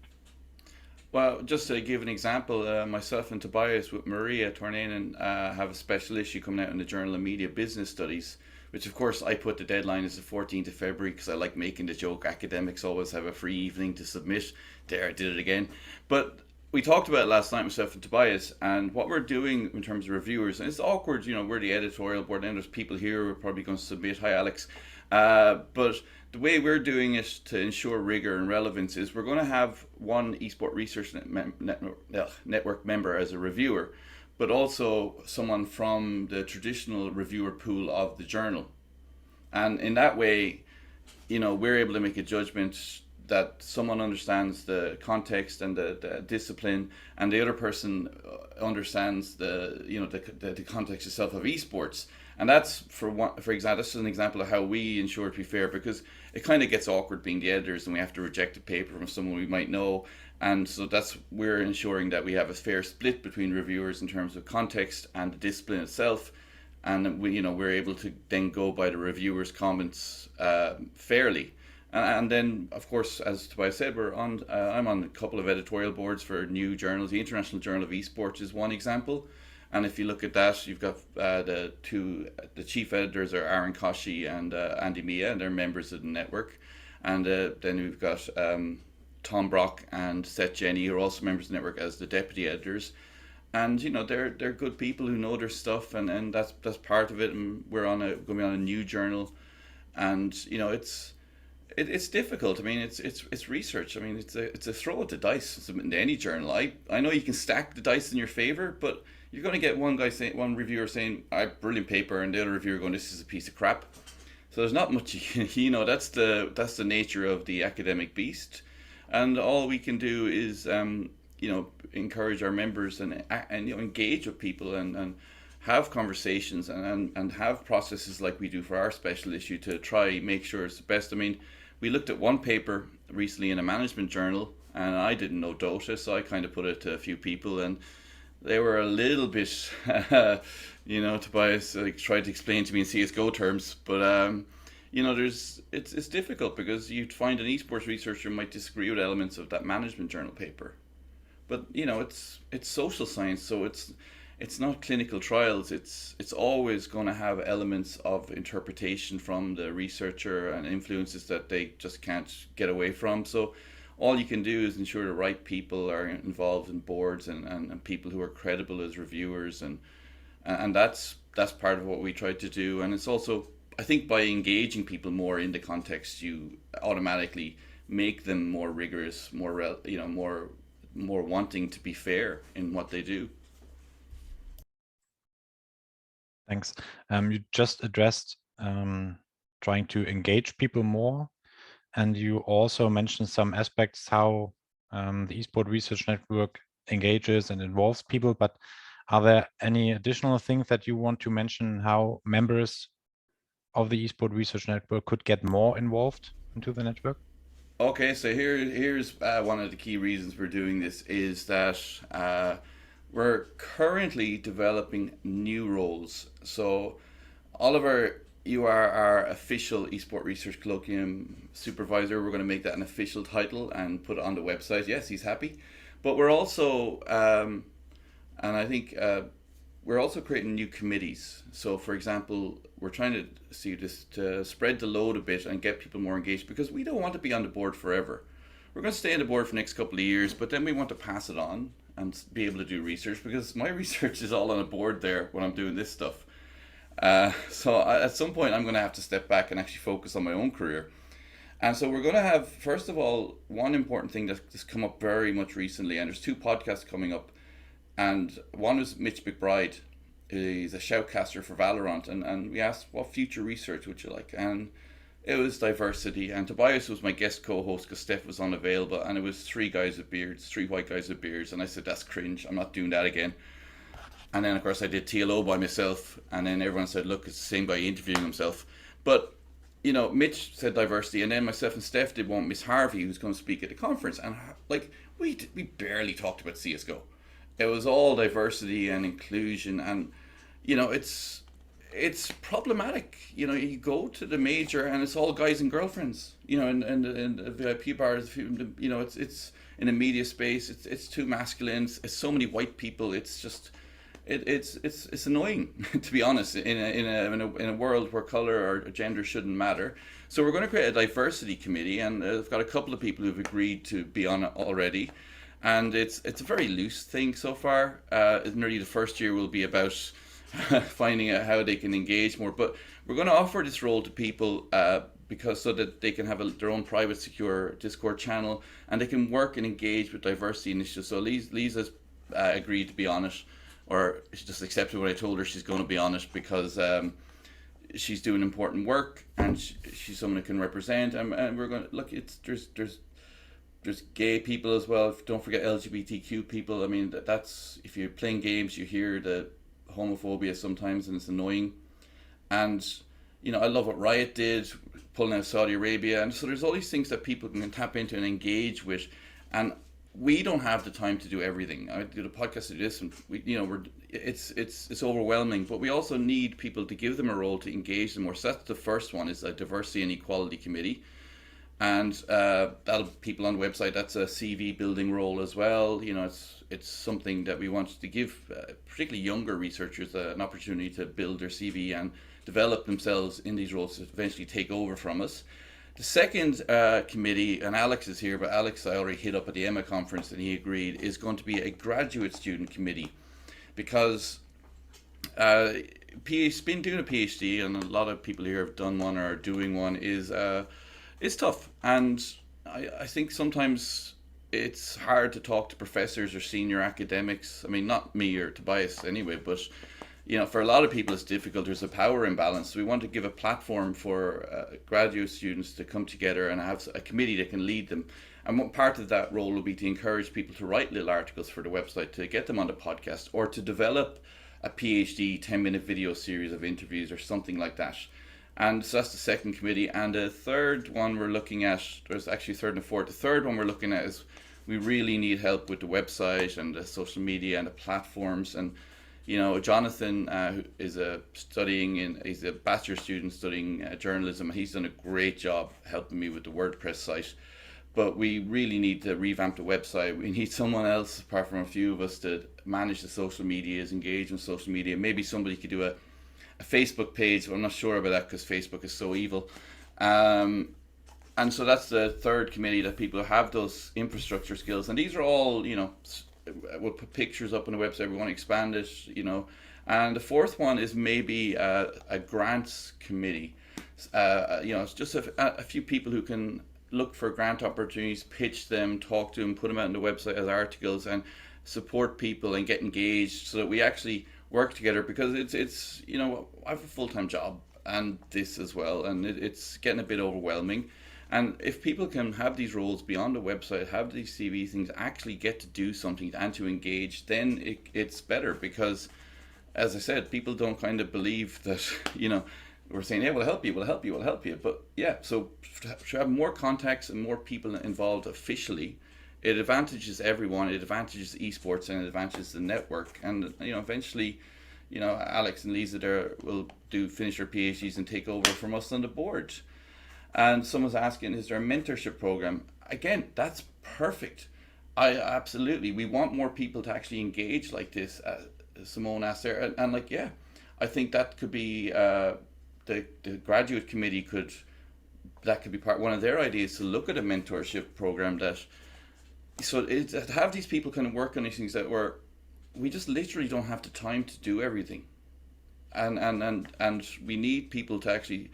Well, just to give an example, myself and Tobias with Maria Tornanen have a special issue coming out in the Journal of Media Business Studies, which of course I put the deadline as the 14th of February because I like making the joke, academics always have a free evening to submit. There, I did it again. But we talked about it last night, myself and Tobias, and what we're doing in terms of reviewers, and it's awkward, you know, we're the editorial board, and there's people here who are probably going to submit. Hi, Alex. But the way we're doing it to ensure rigor and relevance is we're going to have one Esports Research Network member as a reviewer, but also someone from the traditional reviewer pool of the journal. And in that way, you know, we're able to make a judgment that someone understands the context and the discipline, and the other person understands the context itself of esports. And that's for example, this is an example of how we ensure to be fair, because it kind of gets awkward being the editors and we have to reject a paper from someone we might know. And so we're ensuring that we have a fair split between reviewers in terms of context and the discipline itself. And we're able to then go by the reviewers' comments fairly. And then, of course, as Tobias said, I'm on a couple of editorial boards for new journals. The International Journal of Esports is one example. And if you look at that, you've got the chief editors are Aaron Koshy and Andy Mia, and they're members of the network. And then we've got Tom Brock and Seth Jenny, who are also members of the network as the deputy editors. And, you know, they're good people who know their stuff, and that's part of it. And we're going to be on a new journal. And, you know, it's difficult. I mean, it's research. I mean, it's a throw of the dice in any journal. I know you can stack the dice in your favor, but you're going to get one reviewer saying, brilliant paper, and the other reviewer going, this is a piece of crap. So there's not much, you know, that's the nature of the academic beast. And all we can do is, you know, encourage our members and you know, engage with people and have conversations and have processes like we do for our special issue to try make sure it's the best. I mean, we looked at one paper recently in a management journal, and I didn't know Dota, so I kind of put it to a few people, and they were a little bit, you know, Tobias tried to explain to me in CSGO terms, but you know, it's difficult because you'd find an esports researcher might disagree with elements of that management journal paper, but you know, it's social science, so it's not clinical trials. It's always going to have elements of interpretation from the researcher and influences that they just can't get away from. So all you can do is ensure the right people are involved in boards and people who are credible as reviewers, and that's part of what we try to do. And it's also, I think, by engaging people more in the context, you automatically make them more rigorous, more wanting to be fair in what they do. Thanks. You just addressed trying to engage people more, and you also mentioned some aspects how the Esports Research Network engages and involves people, but are there any additional things that you want to mention how members of the Esports Research Network could get more involved into the network? Okay, so here's one of the key reasons we're doing this is that we're currently developing new roles. So Oliver, you are our official Esports Research Colloquium supervisor. We're going to make that an official title and put it on the website. Yes, he's happy. But we're also, and I think we're also creating new committees. So for example, we're trying to see this to spread the load a bit and get people more engaged, because we don't want to be on the board forever. We're going to stay on the board for the next couple of years, but then we want to pass it on and be able to do research, because my research is all on a board there when I'm doing this stuff. So at some point I'm going to have to step back and actually focus on my own career. And so we're going to have, first of all, one important thing that's come up very much recently, and there's 2 podcasts coming up. And one is Mitch McBride. He's a shoutcaster for Valorant, and we asked, what future research would you like? And it was diversity, and Tobias was my guest co-host because Steph was unavailable, and it was 3 guys with beards, 3 white guys with beards, and I said, that's cringe, I'm not doing that again. And then of course I did TLO by myself, and then everyone said, look, it's the same guy interviewing himself. But you know, Mitch said diversity, and then myself and Steph did one, Miss Harvey, who's going to speak at the conference, and like we barely talked about CSGO. It was all diversity and inclusion, and you know, it's problematic. You know, you go to the major and it's all guys and girlfriends. You know, and the VIP bars. You know, it's in the media space. It's too masculine. It's so many white people. It's just it's annoying, to be honest. In a world where color or gender shouldn't matter. So we're going to create a diversity committee, and I've got a couple of people who've agreed to be on it already. And it's a very loose thing so far. Nearly the first year will be about finding out how they can engage more. But we're going to offer this role to people because so that they can have their own private, secure Discord channel, and they can work and engage with diversity initiatives. So Lisa's agreed to be on it, or she just accepted what I told her. She's going to be on it because she's doing important work, and she's someone who can represent. And we're going to look. There's gay people as well. Don't forget LGBTQ people. I mean, that's, if you're playing games, you hear the homophobia sometimes, and it's annoying. And you know, I love what Riot did, pulling out Saudi Arabia, and so there's all these things that people can tap into and engage with. And we don't have the time to do everything. I do the podcast, to do this, and it's overwhelming. But we also need people to give them a role, to engage them more. So that's the first one, is a diversity and equality committee. And that'll people on the website. That's a CV building role as well. You know, it's something that we want to give particularly younger researchers an opportunity to build their CV and develop themselves in these roles to eventually take over from us. The second committee, and Alex is here, but Alex I already hit up at the EMA conference and he agreed, is going to be a graduate student committee, because been doing a PhD, and a lot of people here have done one or are doing one, is tough. And I think sometimes it's hard to talk to professors or senior academics. I mean, not me or Tobias anyway, but you know, for a lot of people it's difficult. There's a power imbalance. So we want to give a platform for graduate students to come together and have a committee that can lead them. And one part of that role will be to encourage people to write little articles for the website, to get them on the podcast, or to develop a PhD 10-minute video series of interviews or something like that. And so that's the second committee. And the third one we're looking at, there's actually third and fourth. The third one we're looking at is we really need help with the website and the social media and the platforms. And you know, Jonathan, who is he's a bachelor student studying journalism. He's done a great job helping me with the WordPress site. But we really need to revamp the website. We need someone else, apart from a few of us, to manage the social medias, engage in social media. Maybe somebody could do a Facebook page, but I'm not sure about that because Facebook is so evil. And so that's the third committee, that people have those infrastructure skills. And these are all, you know, we'll put pictures up on the website. We want to expand it, you know. And the fourth one is maybe a grants committee. You know, it's just a few people who can look for grant opportunities, pitch them, talk to them, put them out on the website as articles, and support people and get engaged so that we actually work together. Because it's you know, I have a full-time job and this as well, and it's getting a bit overwhelming. And if people can have these roles beyond the website, have these CV things, actually get to do something and to engage, then it's better, because, as I said, people don't kind of believe that, we're saying, yeah, we'll help you. But yeah, so to have more contacts and more people involved officially, it advantages everyone. It advantages esports and it advantages the network. And, eventually, Alex and Lisa there will finish their PhDs and take over from us on the board. And someone's asking, is there a mentorship program? Again, that's perfect. Absolutely. We want more people to actually engage like this. Simone asked there. And I think that could be, the graduate committee could be one of their ideas, to look at a mentorship program to have these people kind of work on these things we just literally don't have the time to do everything, and we need people to actually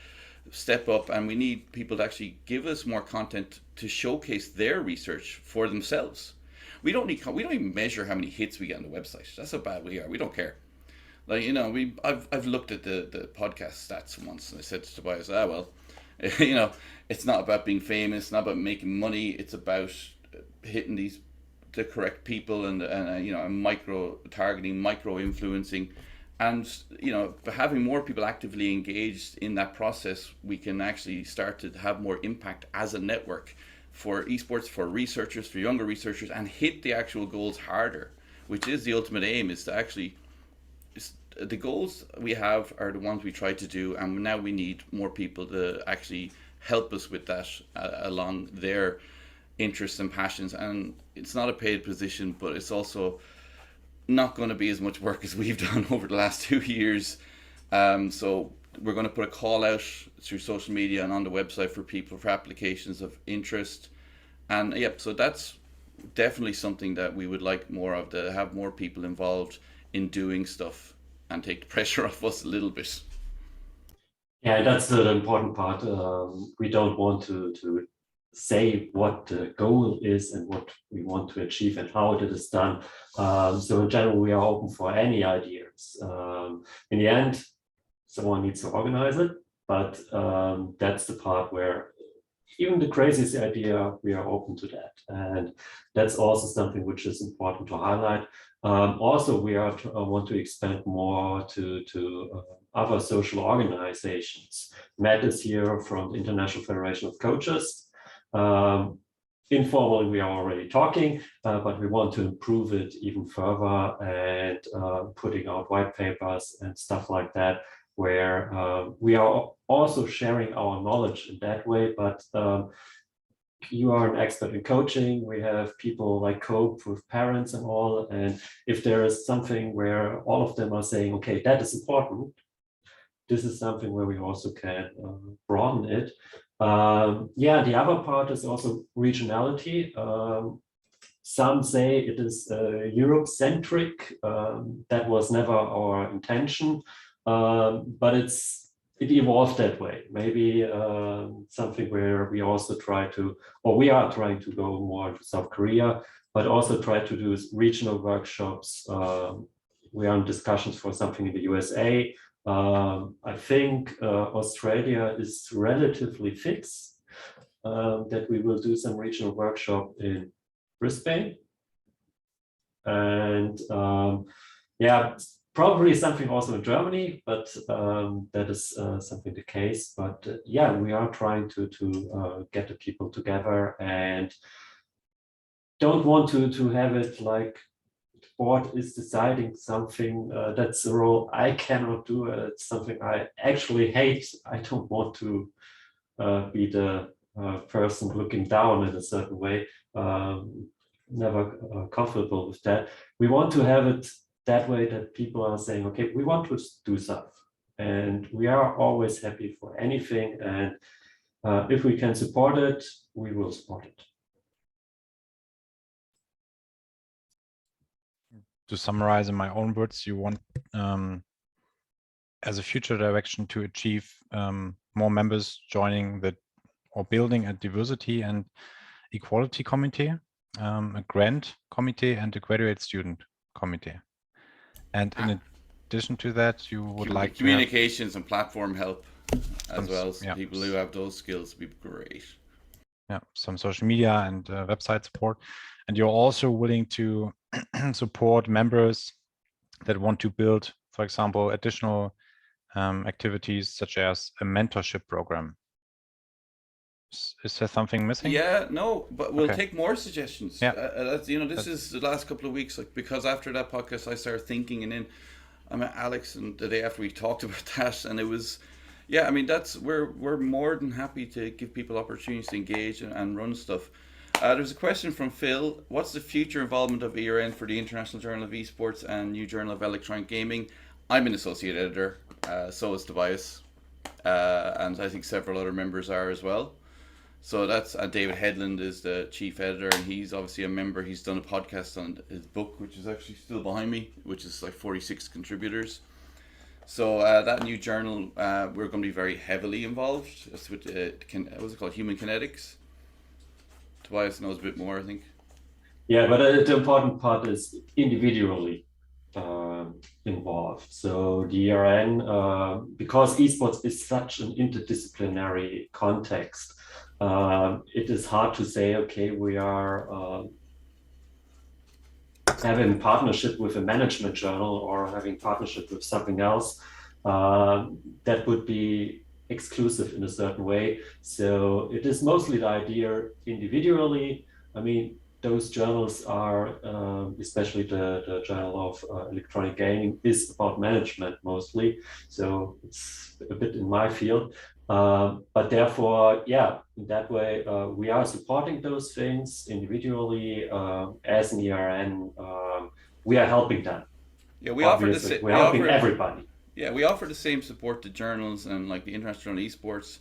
step up, and we need people to actually give us more content to showcase their research for themselves. We don't even measure how many hits we get on the website. That's how bad we are. We don't care. I've looked at the podcast stats once, and I said to Tobias, it's not about being famous, it's not about making money, it's about hitting the correct people and micro targeting, micro influencing, and having more people actively engaged in that process, we can actually start to have more impact as a network for esports, for researchers, for younger researchers, and hit the actual goals harder, which is the ultimate aim, is to actually, the goals we have are the ones we try to do, and now we need more people to actually help us with that along their interests and passions. And it's not a paid position, but it's also not going to be as much work as we've done over the last 2 years. So we're going to put a call out through social media and on the website for people for applications of interest. And so that's definitely something that we would like more of, to have more people involved in doing stuff and take the pressure off us a little bit. Yeah, that's the important part. We don't want to say what the goal is and what we want to achieve and how it is done. So in general, we are open for any ideas. In the end, someone needs to organize it, but that's the part where even the craziest idea, we are open to that. And that's also something which is important to highlight. Also, we want to expand more to other social organizations. Matt is here from the International Federation of Coaches. Informally, we are already talking, but we want to improve it even further, and putting out white papers and stuff like that, where we are also sharing our knowledge in that way. But you are an expert in coaching. We have people like cope with parents and all. And if there is something where all of them are saying, okay, that is important, this is something where we also can broaden it. The other part is also regionality. Some say it is Europe-centric. That was never our intention, but it evolved that way. Maybe something where we also we are trying to go more into South Korea, but also try to do regional workshops. We are in discussions for something in the USA. I think Australia is relatively fixed, that we will do some regional workshop in Brisbane. And probably something also in Germany, but that is something the case. But we are trying to get the people together, and don't want to have it like the board is deciding something. That's a role I cannot do. It's something I actually hate. I don't want to be the person looking down in a certain way. Never comfortable with that. We want to have it that way, that people are saying, okay, we want to do stuff, and we are always happy for anything. And if we can support it, we will support it. To summarize in my own words, you want, as a future direction, to achieve more members joining or building a diversity and equality committee, a grant committee, and a graduate student committee. And in addition to that, you would like communications and platform help as well. So people who have those skills would be great. some social media and website support. And you're also willing to support members that want to build, for example, additional activities such as a mentorship program. Is there something missing? Yeah, no, but we'll Okay. take more suggestions. Yeah. This is the last couple of weeks, like, because after that podcast, I started thinking, and then I met Alex, and the day after we talked about that, and it was, we're more than happy to give people opportunities to engage and run stuff. There's a question from Phil. What's the future involvement of ERN for the International Journal of Esports and New Journal of Electronic Gaming? I'm an associate editor, so is Tobias, and I think several other members are as well. So that's David Headland is the chief editor, and he's obviously a member. He's done a podcast on his book, which is actually still behind me, which is like 46 contributors. So that new journal, we're going to be very heavily involved. It's with what's it called, Human Kinetics. Tobias knows a bit more, I think. Yeah, but the important part is individually involved. So the ERN, because esports is such an interdisciplinary context, it is hard to say, okay, we are having partnership with a management journal or having partnership with something else. That would be exclusive in a certain way. So it is mostly the idea individually. I mean, those journals are, especially the Journal of Electronic Gaming, is about management mostly. So it's a bit in my field. But therefore, in that way, we are supporting those things individually as an ERN. We are helping them. Yeah, we're helping everybody. Yeah, we offer the same support to journals and like the International Esports.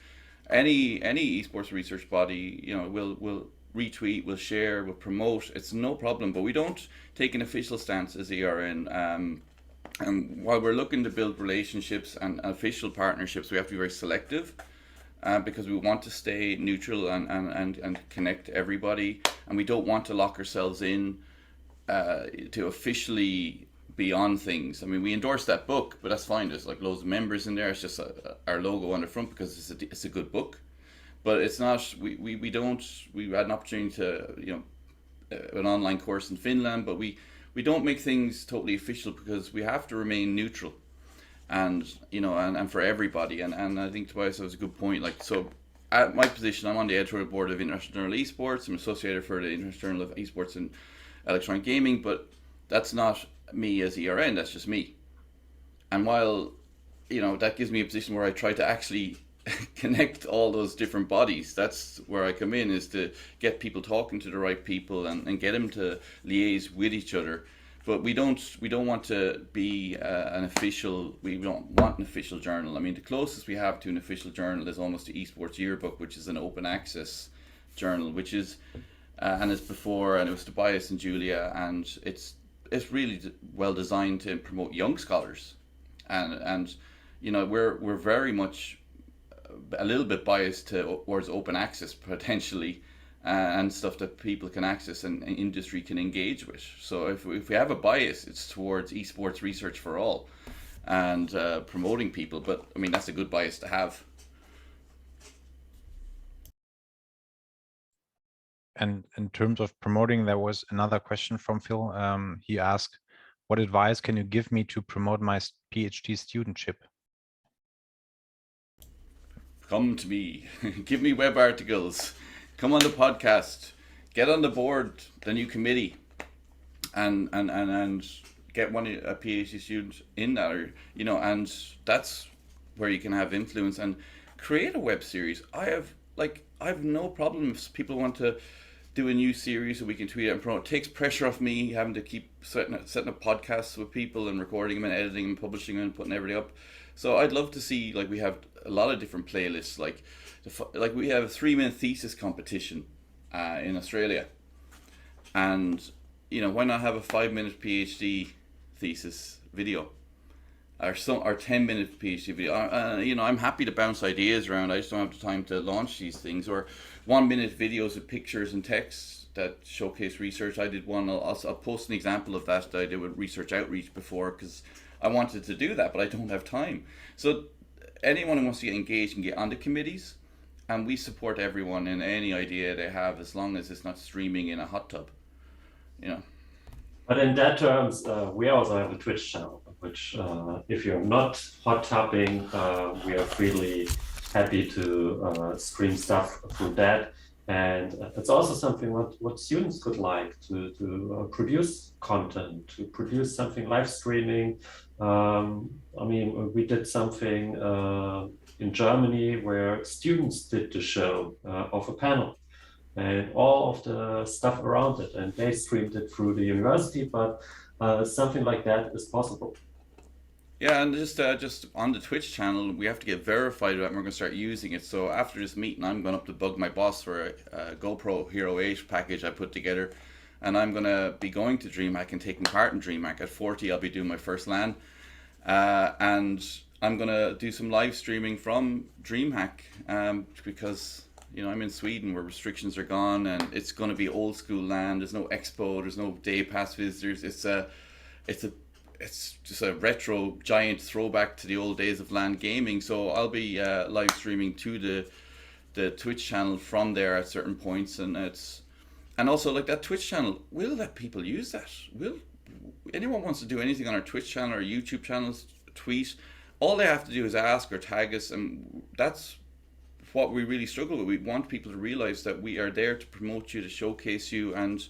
Any esports research body, will retweet, will share, will promote. It's no problem, but we don't take an official stance as ERN. And while we're looking to build relationships and official partnerships, we have to be very selective because we want to stay neutral and connect everybody. And we don't want to lock ourselves in to officially be on things. I mean, we endorse that book, but that's fine. There's like loads of members in there. It's just our logo on the front because it's a good book. But it's not, we had an opportunity to, an online course in Finland, but we don't make things totally official because we have to remain neutral and for everybody. And I think Tobias has a good point. Like, so at my position, I'm on the editorial board of International Journal of Esports. I'm associated for the International Journal of Esports and Electronic Gaming, but that's not me as ERN, that's just me. And while, that gives me a position where I try to actually connect all those different bodies, that's where I come in, is to get people talking to the right people and get them to liaise with each other. But we don't want to be we don't want an official journal. I mean, the closest we have to an official journal is almost the Esports Yearbook, which is an open access journal, which is and it's before, and it was Tobias and Julia, and it's really well designed to promote young scholars, and we're very much a little bit biased towards open access potentially, and stuff that people can access and industry can engage with. So if we have a bias, it's towards esports research for all and promoting people. But I mean, that's a good bias to have. And in terms of promoting, there was another question from Phil. He asked, what advice can you give me to promote my PhD studentship? Come to me, give me web articles, come on the podcast, get on the board, the new committee, and get a PhD student in that, or and that's where you can have influence and create a web series. I have no problem if people want to do a new series so we can tweet it and promote. It takes pressure off me having to keep setting up podcasts with people and recording them and editing and publishing them and putting everything up. So I'd love to see, like, we have a lot of different playlists, like we have a 3-minute thesis competition in Australia, and why not have a 5-minute PhD thesis video or 10-minute PhD video? I'm happy to bounce ideas around. I just don't have the time to launch these things. Or 1-minute videos with pictures and texts that showcase research. I did one. I'll post an example of that I did with Research Outreach before, because I wanted to do that, but I don't have time. So anyone who wants to get engaged can get onto committees and we support everyone in any idea they have, as long as it's not streaming in a hot tub, you know. But in that terms, we also have a Twitch channel, which if you're not hot tubbing, we are really happy to stream stuff through that. And it's also something what students could like to produce content, to produce something live streaming. I mean, we did something in Germany where students did the show of a panel and all of the stuff around it, and they streamed it through the university, but something like that is possible. Yeah, and just on the Twitch channel, we have to get verified that we're going to start using it. So after this meeting, I'm going up to bug my boss for a GoPro Hero 8 package I put together, and I'm going to be going to DreamHack and taking part in DreamHack. At 40, I'll be doing my first LAN, and I'm going to do some live streaming from DreamHack because, you know, I'm in Sweden where restrictions are gone, and it's going to be old school LAN. There's no expo, there's no day pass visitors. It's just a retro giant throwback to the old days of LAN gaming. So I'll be live streaming to the Twitch channel from there at certain points, and also like that Twitch channel, we'll let people use that. Anyone wants to do anything on our Twitch channel or YouTube channels, tweet. All they have to do is ask or tag us, and that's what we really struggle with. We want people to realize that we are there to promote you, to showcase you, and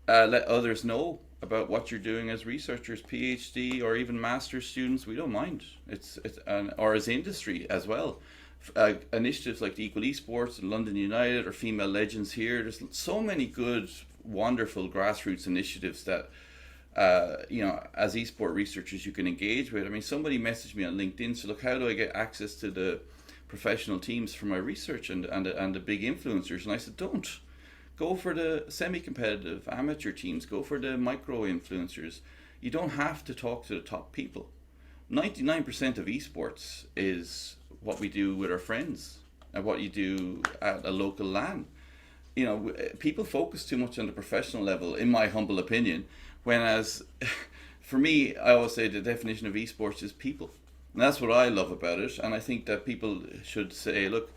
let others know about what you're doing as researchers, PhD or even master's students. We don't mind. Or as industry as well. Initiatives like the Equal Esports and London United or Female Legends here. There's so many good, wonderful grassroots initiatives that you know, as esport researchers you can engage with. I mean, somebody messaged me on LinkedIn, so look, how do I get access to the professional teams for my research and the big influencers? And I said, don't. Go for the semi-competitive amateur teams. Go for the micro influencers. You don't have to talk to the top people. 99% of esports is what we do with our friends and what you do at a local LAN. You know, people focus too much on the professional level, in my humble opinion, whereas for me, I always say the definition of esports is people. And that's what I love about it. And I think that people should say, look,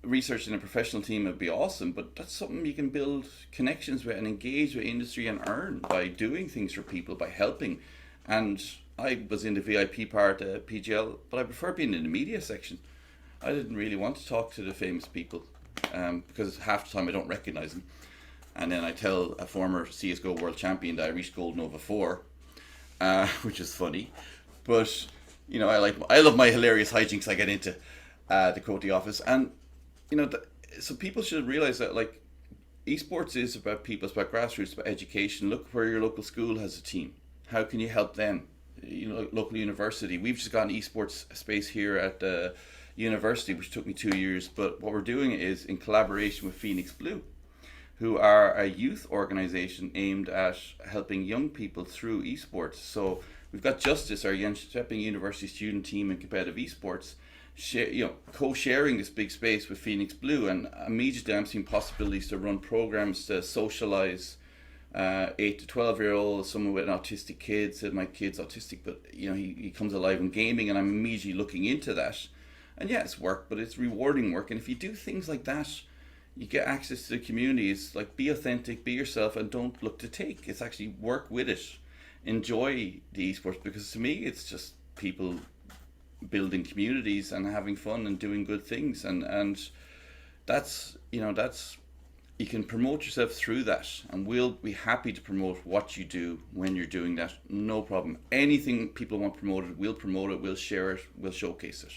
research in a professional team would be awesome, but that's something you can build connections with and engage with industry and earn by doing things for people, by helping. And I was in the VIP part at PGL, but I prefer being in the media section. I didn't really want to talk to the famous people because half the time I don't recognize them. And then I tell a former CSGO world champion that I reached Gold Nova 4, which is funny. But, you know, I love my hilarious hijinks I get into the Coty office. And you know, so people should realize that, like, esports is about people, it's about grassroots, about education. Look where your local school has a team. How can you help them? You know, local university. We've just got an esports space here at the university, which took me 2 years. But what we're doing is in collaboration with Phoenix Blue, who are a youth organization aimed at helping young people through esports. So we've got Justice, our Jönköping University student team in competitive esports, co-sharing this big space with Phoenix Blue, and immediately I'm seeing possibilities to run programs to socialize 8 to 12-year-olds, someone with an autistic kid, said my kid's autistic, but you know, he comes alive in gaming, and I'm immediately looking into that. And yeah, it's work, but it's rewarding work. And if you do things like that, you get access to the community. It's like, be authentic, be yourself, and don't look to take. It's actually work with it. Enjoy the esports, because to me, it's just people building communities and having fun and doing good things, and that's, you know, that's, you can promote yourself through that, and we'll be happy to promote what you do when you're doing that. No problem. Anything people want promoted, we'll promote it, we'll share it, we'll showcase it.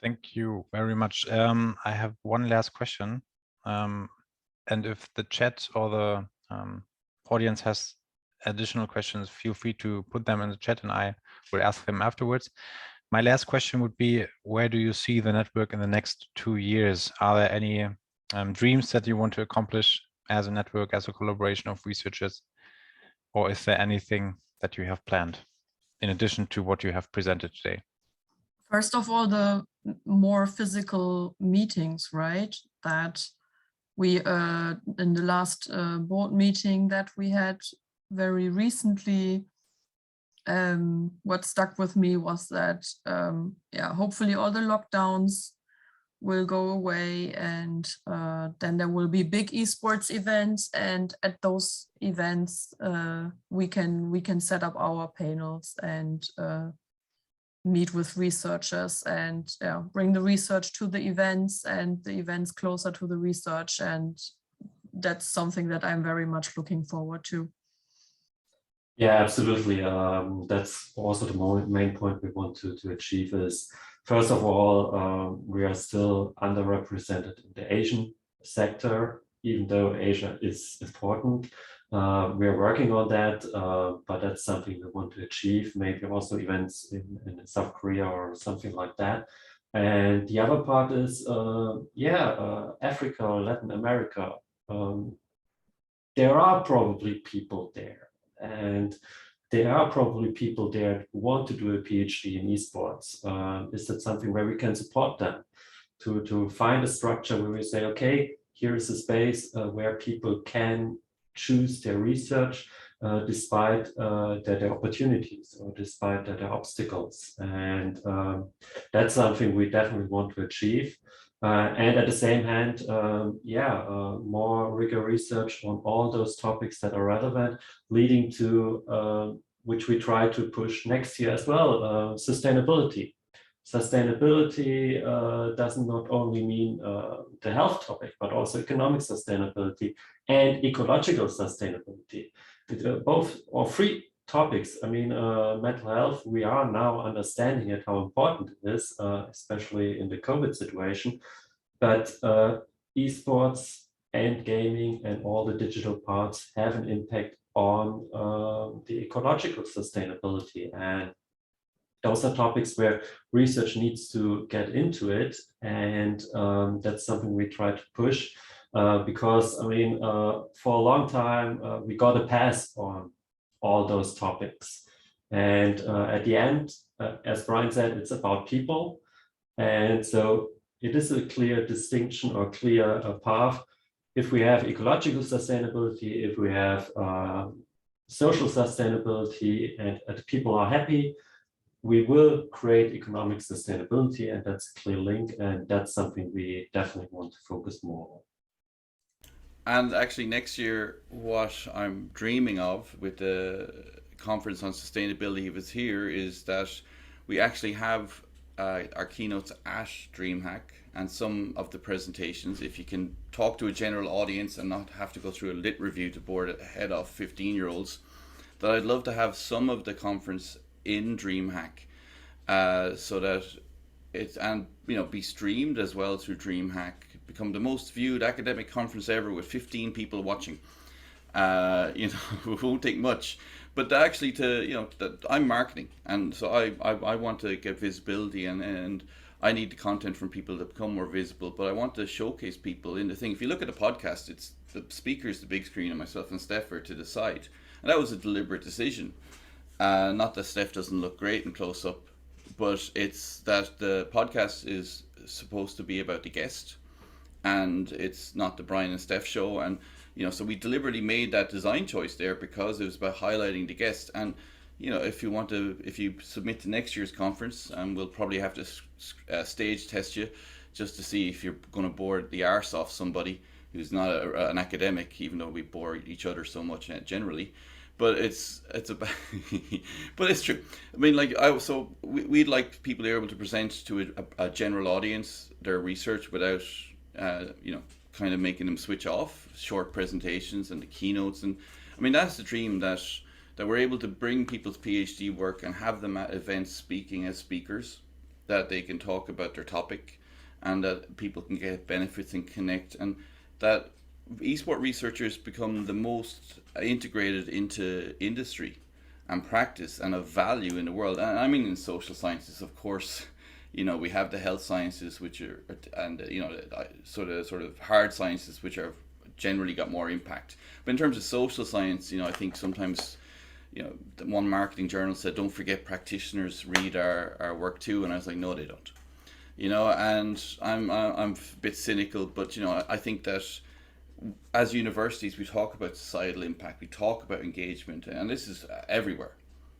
Thank you very much. I have one last question, and if the chat or the audience has additional questions, feel free to put them in the chat and I will ask them afterwards. My last question would be, where do you see the network in the next 2 years? Are there any dreams that you want to accomplish as a network, as a collaboration of researchers? Or is there anything that you have planned in addition to what you have presented today? First of all, the more physical meetings, right? That we, in the last board meeting that we had very recently, what stuck with me was that, hopefully all the lockdowns will go away, and then there will be big esports events, and at those events we can set up our panels and meet with researchers and bring the research to the events and the events closer to the research, and that's something that I'm very much looking forward to. Yeah, absolutely. That's also the main point we want to achieve is, first of all, we are still underrepresented in the Asian sector, even though Asia is important. We are working on that, but that's something we want to achieve, maybe also events in South Korea or something like that. And the other part is, Africa or Latin America. There are probably people there, and there are probably people there who want to do a PhD in esports. Is that something where we can support them to find a structure where we say, okay, here is a space where people can choose their research despite their opportunities or despite their obstacles. And that's something we definitely want to achieve. And at the same hand, more rigor research on all those topics that are relevant, leading to, which we try to push next year as well, sustainability. Sustainability doesn't not only mean the health topic, but also economic sustainability and ecological sustainability. Both or three topics. I mean, mental health, we are now understanding it, how important it is, especially in the COVID situation. But esports and gaming and all the digital parts have an impact on the ecological sustainability. And those are topics where research needs to get into it. And that's something we try to push because, I mean, for a long time, we got a pass on all those topics. And at the end, as Brian said, it's about people. And so it is a clear distinction or clear path. If we have ecological sustainability, if we have social sustainability, and people are happy, we will create economic sustainability, and that's a clear link. And that's something we definitely want to focus more on. And actually next year, what I'm dreaming of with the conference on sustainability, if it's here, is that we actually have our keynotes at DreamHack, and some of the presentations, if you can talk to a general audience and not have to go through a lit review to board ahead of 15-year-olds, that I'd love to have some of the conference in DreamHack so that it's, and be streamed as well through DreamHack, become the most viewed academic conference ever with 15 people watching. It won't take much, but actually that I'm marketing, and so I want to get visibility, and I need the content from people to become more visible, but I want to showcase people in the thing. If you look at the podcast, it's the speakers, the big screen, and myself and Steph are to the side, and that was a deliberate decision. Not that Steph doesn't look great in close up, but it's that the podcast is supposed to be about the guest, and it's not the Brian and Steph show. And so we deliberately made that design choice there because it was about highlighting the guest. And if you submit to next year's conference, we'll probably have to stage test you just to see if you're going to bore the arse off somebody who's not an academic, even though we bore each other so much generally. But it's about, but it's true. I mean, we'd like people to be able to present to a general audience their research without, kind of making them switch off. Short presentations and the keynotes, and I mean that's the dream, that we're able to bring people's PhD work and have them at events speaking as speakers, that they can talk about their topic, and that people can get benefits and connect, and that esports researchers become the most integrated into industry and practice and of value in the world. And I mean in social sciences, of course, we have the health sciences, which are, and sort of hard sciences, which are generally got more impact. But in terms of social science, I think sometimes, one marketing journal said, don't forget practitioners read our work too, and I was like, no, they don't. And I'm a bit cynical, but I think that as universities, we talk about societal impact, we talk about engagement, and this is everywhere.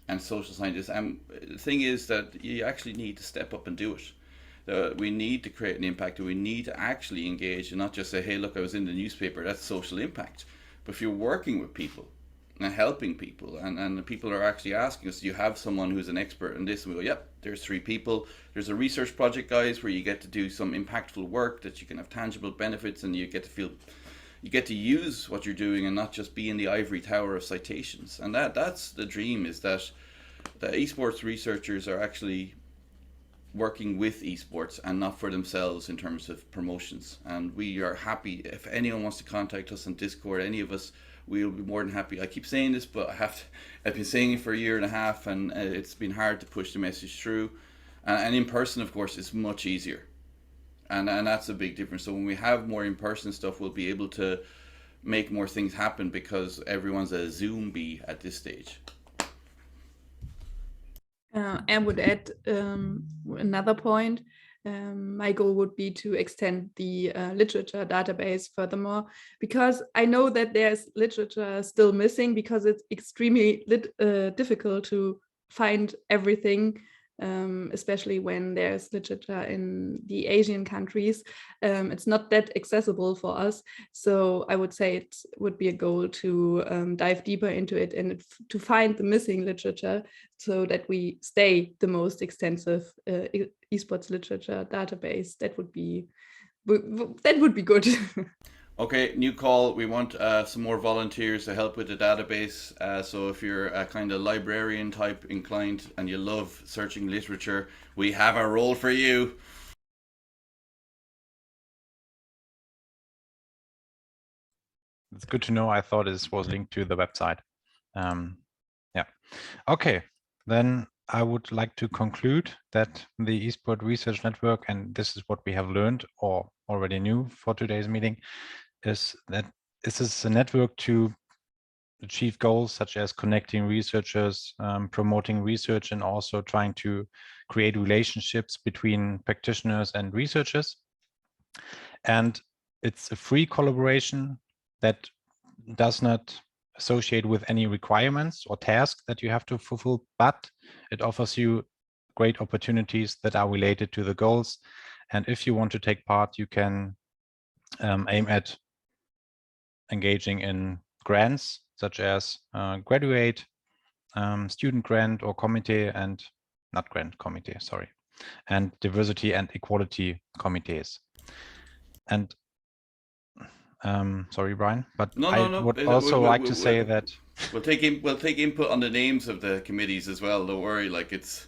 and social scientists. And the thing is that you actually need to step up and do it. We need to create an impact, and we need to actually engage and not just say, hey, look, I was in the newspaper. That's social impact. But if you're working with people and helping people, and the people are actually asking us, do you have someone who's an expert in this? And we go, yep, there's 3 people. There's a research project, guys, where you get to do some impactful work that you can have tangible benefits, and you get to use what you're doing and not just be in the ivory tower of citations. And that's the dream, is that the esports researchers are actually working with esports and not for themselves in terms of promotions. And we are happy if anyone wants to contact us on Discord, any of us, we'll be more than happy. I keep saying this, but I've been saying it for a year and a half, and it's been hard to push the message through. And in person, of course, it's much easier. And that's a big difference. So when we have more in-person stuff, we'll be able to make more things happen because everyone's a Zoom bee at this stage. I would add another point. My goal would be to extend the literature database furthermore, because I know that there's literature still missing because it's extremely difficult to find everything, especially when there's literature in the Asian countries. It's not that accessible for us. So I would say it would be a goal to dive deeper into it and to find the missing literature so that we stay the most extensive esports literature database. That would be good. Okay, new call. We want some more volunteers to help with the database. So if you're a kind of librarian type inclined and you love searching literature, we have a role for you. It's good to know. I thought this was linked to the website. Yeah. Okay, then I would like to conclude that the Esports Research Network, and this is what we have learned or already knew for today's meeting, is that this is a network to achieve goals such as connecting researchers, promoting research, and also trying to create relationships between practitioners and researchers. And it's a free collaboration that does not associate with any requirements or tasks that you have to fulfill, but it offers you great opportunities that are related to the goals. And if you want to take part, you can aim at engaging in grants such as graduate, student grant or committee, and not grant committee, sorry, and diversity and equality committees. And sorry, Brian, but I would also like to say that we'll take input on the names of the committees as well. Don't worry, like it's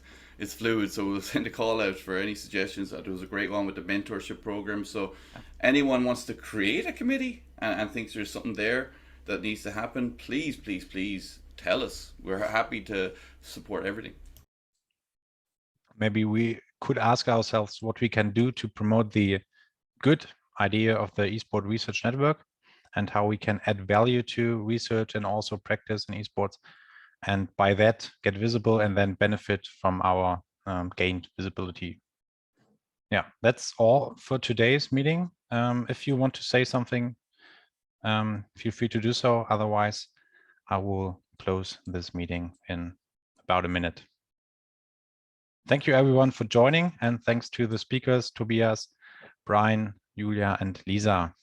fluid, so we'll send a call out for any suggestions. There was a great one with the mentorship program. So anyone wants to create a committee and thinks there's something there that needs to happen, please tell us. We're happy to support everything. Maybe we could ask ourselves what we can do to promote the good idea of the Esports Research Network and how we can add value to research and also practice in esports, and by that get visible and then benefit from our gained visibility. Yeah, that's all for today's meeting. If you want to say something, feel free to do so. Otherwise, I will close this meeting in about a minute. Thank you everyone for joining, and thanks to the speakers, Tobias, Brian, Julia, and Lisa.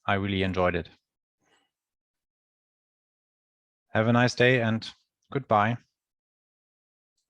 I really enjoyed it. Have a nice day and goodbye.